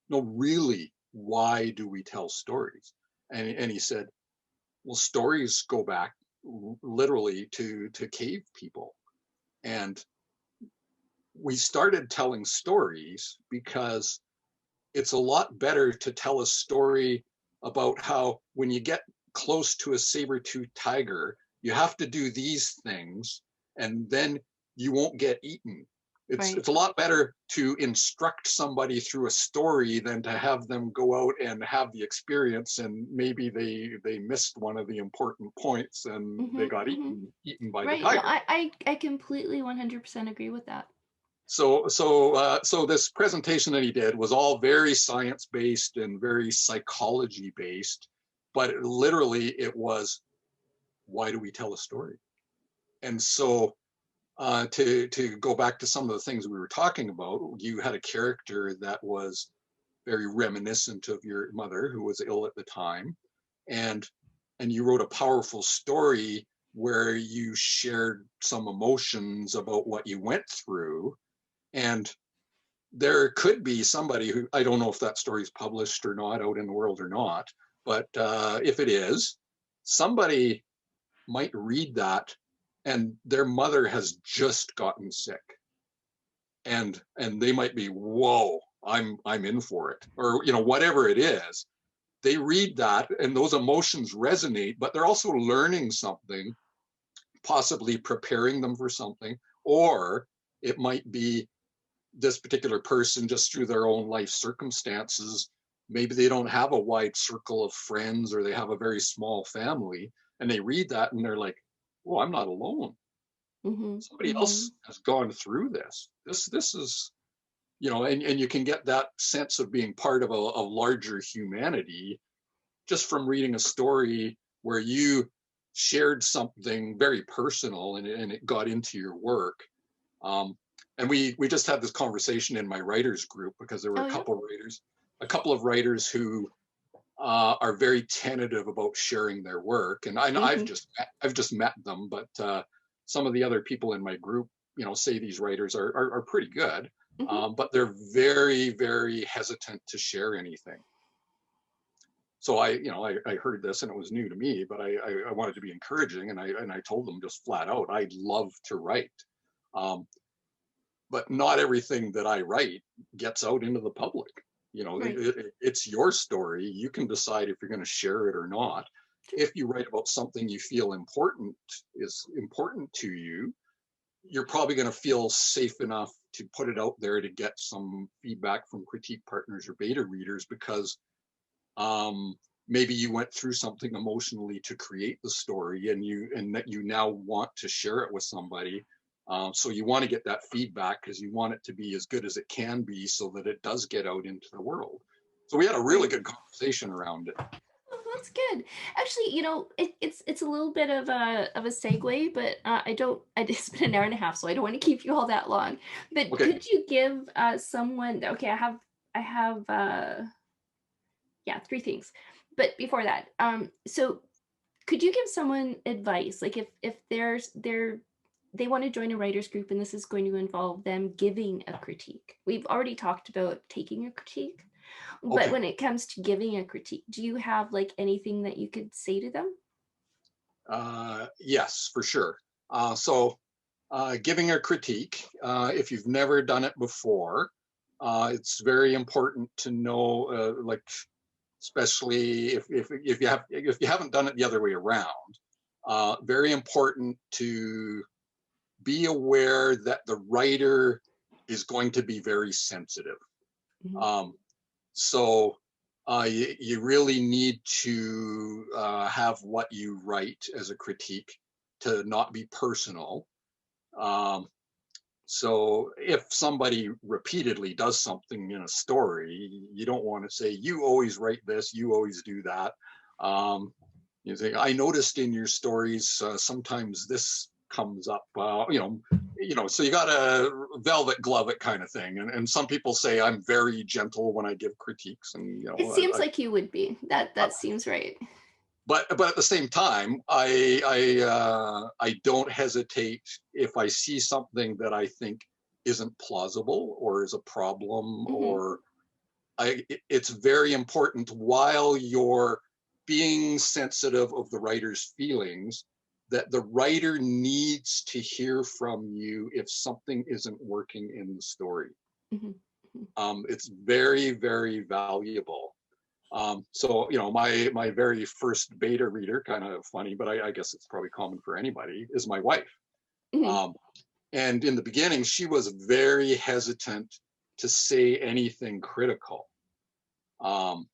No, really, why do we tell stories? And he said, well, stories go back literally to cave people, and we started telling stories because it's a lot better to tell a story about how when you get close to a saber-toothed tiger, you have to do these things and then you won't get eaten. Right. It's a lot better to instruct somebody through a story than to have them go out and have the experience and maybe they missed one of the important points and they Hmm. got Hmm. eaten by the Right. No, tiger. I completely 100% agree with that. So this presentation that he did was all very science based and very psychology based, but literally it was, why do we tell a story? And so to go back to some of the things we were talking about, you had a character that was very reminiscent of your mother who was ill at the time, and you wrote a powerful story where you shared some emotions about what you went through. And there could be somebody who, I don't know if that story is published or not, out in the world or not, but if it is, somebody might read that and their mother has just gotten sick, and they might be, whoa, I'm in for it, or whatever it is. They read that and those emotions resonate, but they're also learning something, possibly preparing them for something. Or it might be this particular person, just through their own life circumstances, maybe they don't have a wide circle of friends, or they have a very small family, and they read that and they're like, oh, I'm not alone. Mm-hmm. Somebody Mm-hmm. else has gone through this. This is, and you can get that sense of being part of a larger humanity just from reading a story where you shared something very personal, and it got into your work. Um, and we just had this conversation in my writers group, because there were Oh yeah. a couple of writers who are very tentative about sharing their work, and Mm-hmm. I've just met them, but some of the other people in my group, say these writers are pretty good, Mm-hmm. but they're very, very hesitant to share anything. So I heard this and it was new to me, but I wanted to be encouraging, and I told them just flat out, I'd love to write. Um, but not everything that I write gets out into the public. Right. It's your story. You can decide if you're going to share it or not. If you write about something you feel is important to you, you're probably going to feel safe enough to put it out there to get some feedback from critique partners or beta readers, because um, maybe you went through something emotionally to create the story, and that you now want to share it with somebody. So you want to get that feedback because you want it to be as good as it can be, so that it does get out into the world. So we had a really Right. good conversation around it. Oh, that's good. Actually, it's a little bit of a segue, but I don't. It's been an hour and a half, so I don't want to keep you all that long. But Okay. could you give someone? Okay, I have yeah, three things. But before that, so could you give someone advice, like if they want to join a writers group and this is going to involve them giving a critique? We've already talked about taking a critique, but Okay. when it comes to giving a critique, do you have like anything that you could say to them? Yes, for sure. Giving a critique, if you've never done it before, it's very important to know, like, especially if you haven't done it the other way around. Very important to be aware that the writer is going to be very sensitive. Mm-hmm. Um, so you really need to have what you write as a critique to not be personal. Um, so if somebody repeatedly does something in a story, you don't want to say, you always write this, you always do that. Um, you say, I noticed in your stories, sometimes this comes up, so you got to velvet glove it kind of thing. And some people say I'm very gentle when I give critiques, and It seems like you would be. That seems right. but at the same time, I don't hesitate if I see something that I think isn't plausible or is a problem, Mm-hmm. or it's very important, while you're being sensitive of the writer's feelings, that the writer needs to hear from you if something isn't working in the story. Mm-hmm. It's very, very valuable. So my very first beta reader, kind of funny, but I guess it's probably common for anybody, is my wife. Mm-hmm. Um, and in the beginning, she was very hesitant to say anything critical. Um,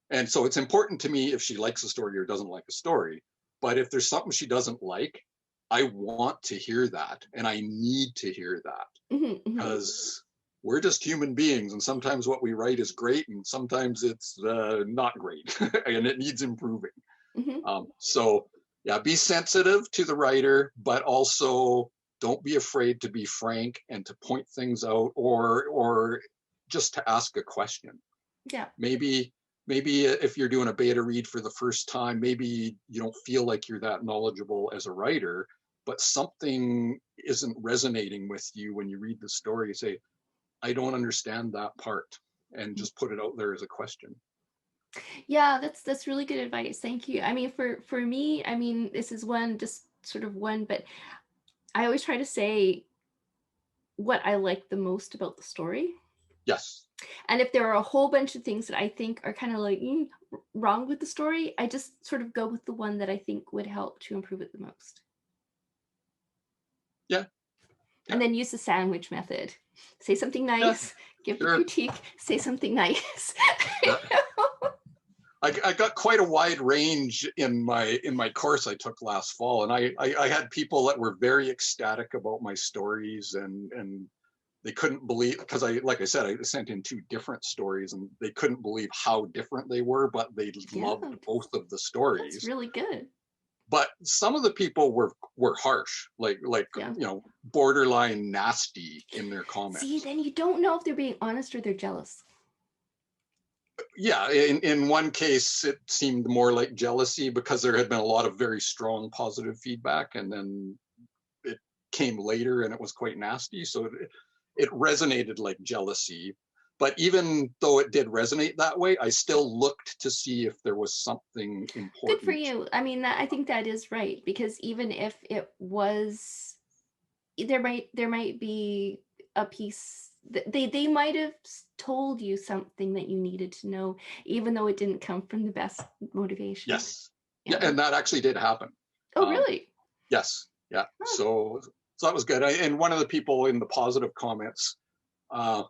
and so it's important to me if she likes a story or doesn't like a story. But if there's something she doesn't like, I want to hear that, and I need to hear that, Mm-hmm. because we're just human beings, and sometimes what we write is great, and sometimes it's not great, and it needs improving. Mm-hmm. So yeah, be sensitive to the writer, but also don't be afraid to be frank and to point things out, or just to ask a question. Yeah. Maybe if you're doing a beta read for the first time, maybe you don't feel like you're that knowledgeable as a writer, but something isn't resonating with you when you read the story. You say, I don't understand that part, and just put it out there as a question. Yeah, that's really good advice. Thank you. I mean, for me, I mean, this is one, just sort of one, but I always try to say what I like the most about the story. Yes. And if there are a whole bunch of things that I think are kind of like wrong with the story, I just sort of go with the one that I think would help to improve it the most. Yeah. And Yeah. then use the sandwich method. Say something Yeah. nice, give the Sure. critique, say something nice. Yeah. I got quite a wide range in my course I took last fall, and I had people that were very ecstatic about my stories, and they couldn't believe, because like I said, I sent in 2 different stories, and they couldn't believe how different they were, but they Yeah, loved both of the that's stories. really good. But some of the people were harsh, like Yeah. borderline nasty in their See, comments. then you don't know if they're being honest or they're jealous. Yeah, in one case it seemed more like jealousy, because there had been a lot of very strong positive feedback, and then it came later and it was quite nasty, so it resonated like jealousy. But even though it did resonate that way, I still looked to see if there was something Good for important. you. I mean, I think that is right, because even if it was, there might be a piece that they might have told you something that you needed to know, even though it didn't come from the best motivation. Yes. Yeah, Yeah. and that actually did happen. Oh, um, really? yes. Yeah. Huh. So that was good. And one of the people in the positive comments uh,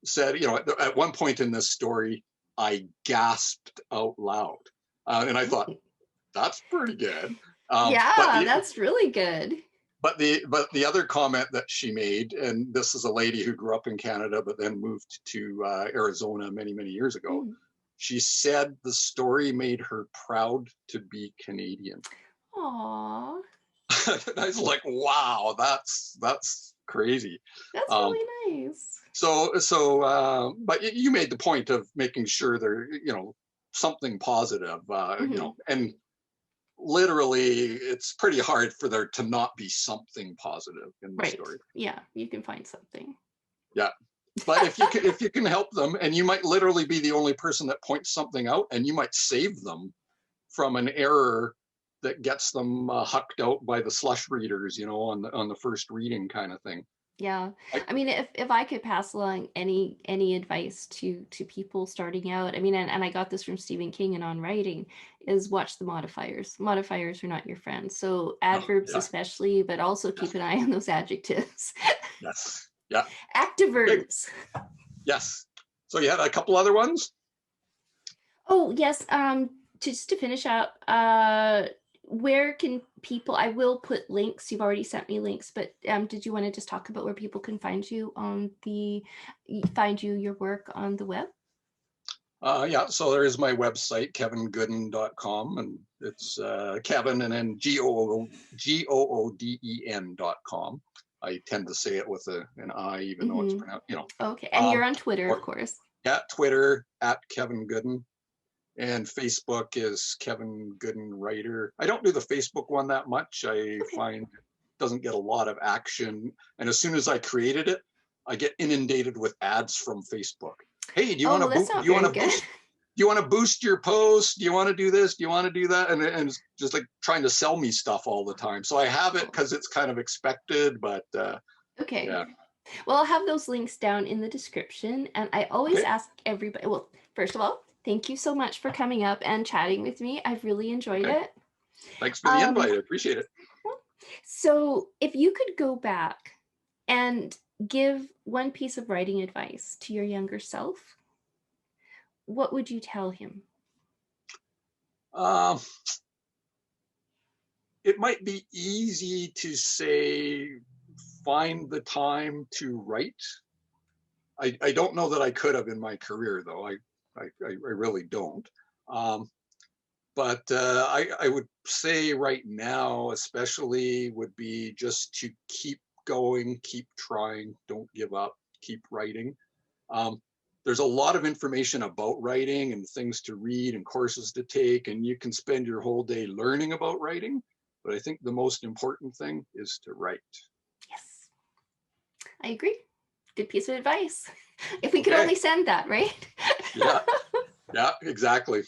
said, at one point in this story, I gasped out loud. And I thought, that's pretty good. Um, but Yeah, the that's really good. but the other comment that she made, and this is a lady who grew up in Canada but then moved to Arizona many years ago. Mm. She said the story made her proud to be Canadian. Aw, And I was like, wow, that's crazy. that's Um, really nice. but you made the point of making sure there, something positive, Hmm. and literally it's pretty hard for there to not be something positive in the Right. story. Yeah, you can find something. Yeah. But if you can help them, and you might literally be the only person that points something out, and you might save them from an error that gets them hucked out by the slush readers, on the first reading kind of thing. Yeah. I, I mean, if I could pass along any advice to people starting out, I mean, and I got this from Stephen King and on writing, is watch the modifiers. Modifiers are not your friends. So oh, adverbs yeah. especially, but also Yes. keep an eye on those adjectives. Yes. Yeah. Active Okay. verbs. Yes. So you had a couple other ones? Oh, yes. Just to finish up, where can people, I will put links. You've already sent me links, but did you want to just talk about where people can find you your work on the web? Yeah, so there is my website, kevingooden.com, and it's Kevin and then GOODEN.com. I tend to say it with an I, even though it's Mm-hmm. pronounced, Okay. And you're on Twitter, of or course. at Twitter, at Kevin Gooden, and Facebook is Kevin Gooden Writer. I don't do the Facebook one that much. I Okay. find it doesn't get a lot of action. And as soon as I created it, I get inundated with ads from Facebook. Hey, do you want Oh, to that's do not you want very to good. boost do you want to boost your post? Do you want to do this? Do you want to do that? And it's just like trying to sell me stuff all the time. So I have it Oh, because it's kind of expected, but okay. yeah. Well, I'll have those links down in the description. And I always Okay. ask everybody, well, first of all, thank you so much for coming up and chatting with me. I've really enjoyed Okay. it. Thanks for the Um, invite. I appreciate it. so if you could go back and give one piece of writing advice to your younger self, what would you tell him? Um, it might be easy to say find the time to write. I don't know that I could have in my career, though. I really don't. Um, but I would say right now, especially, would be just to keep going, keep trying, don't give up, keep writing. Um, there's a lot of information about writing and things to read and courses to take, and you can spend your whole day learning about writing. But I think the most important thing is to write. Yes, I agree. Good piece of advice. If we could Okay. only send that, right? Yeah. Yeah, exactly.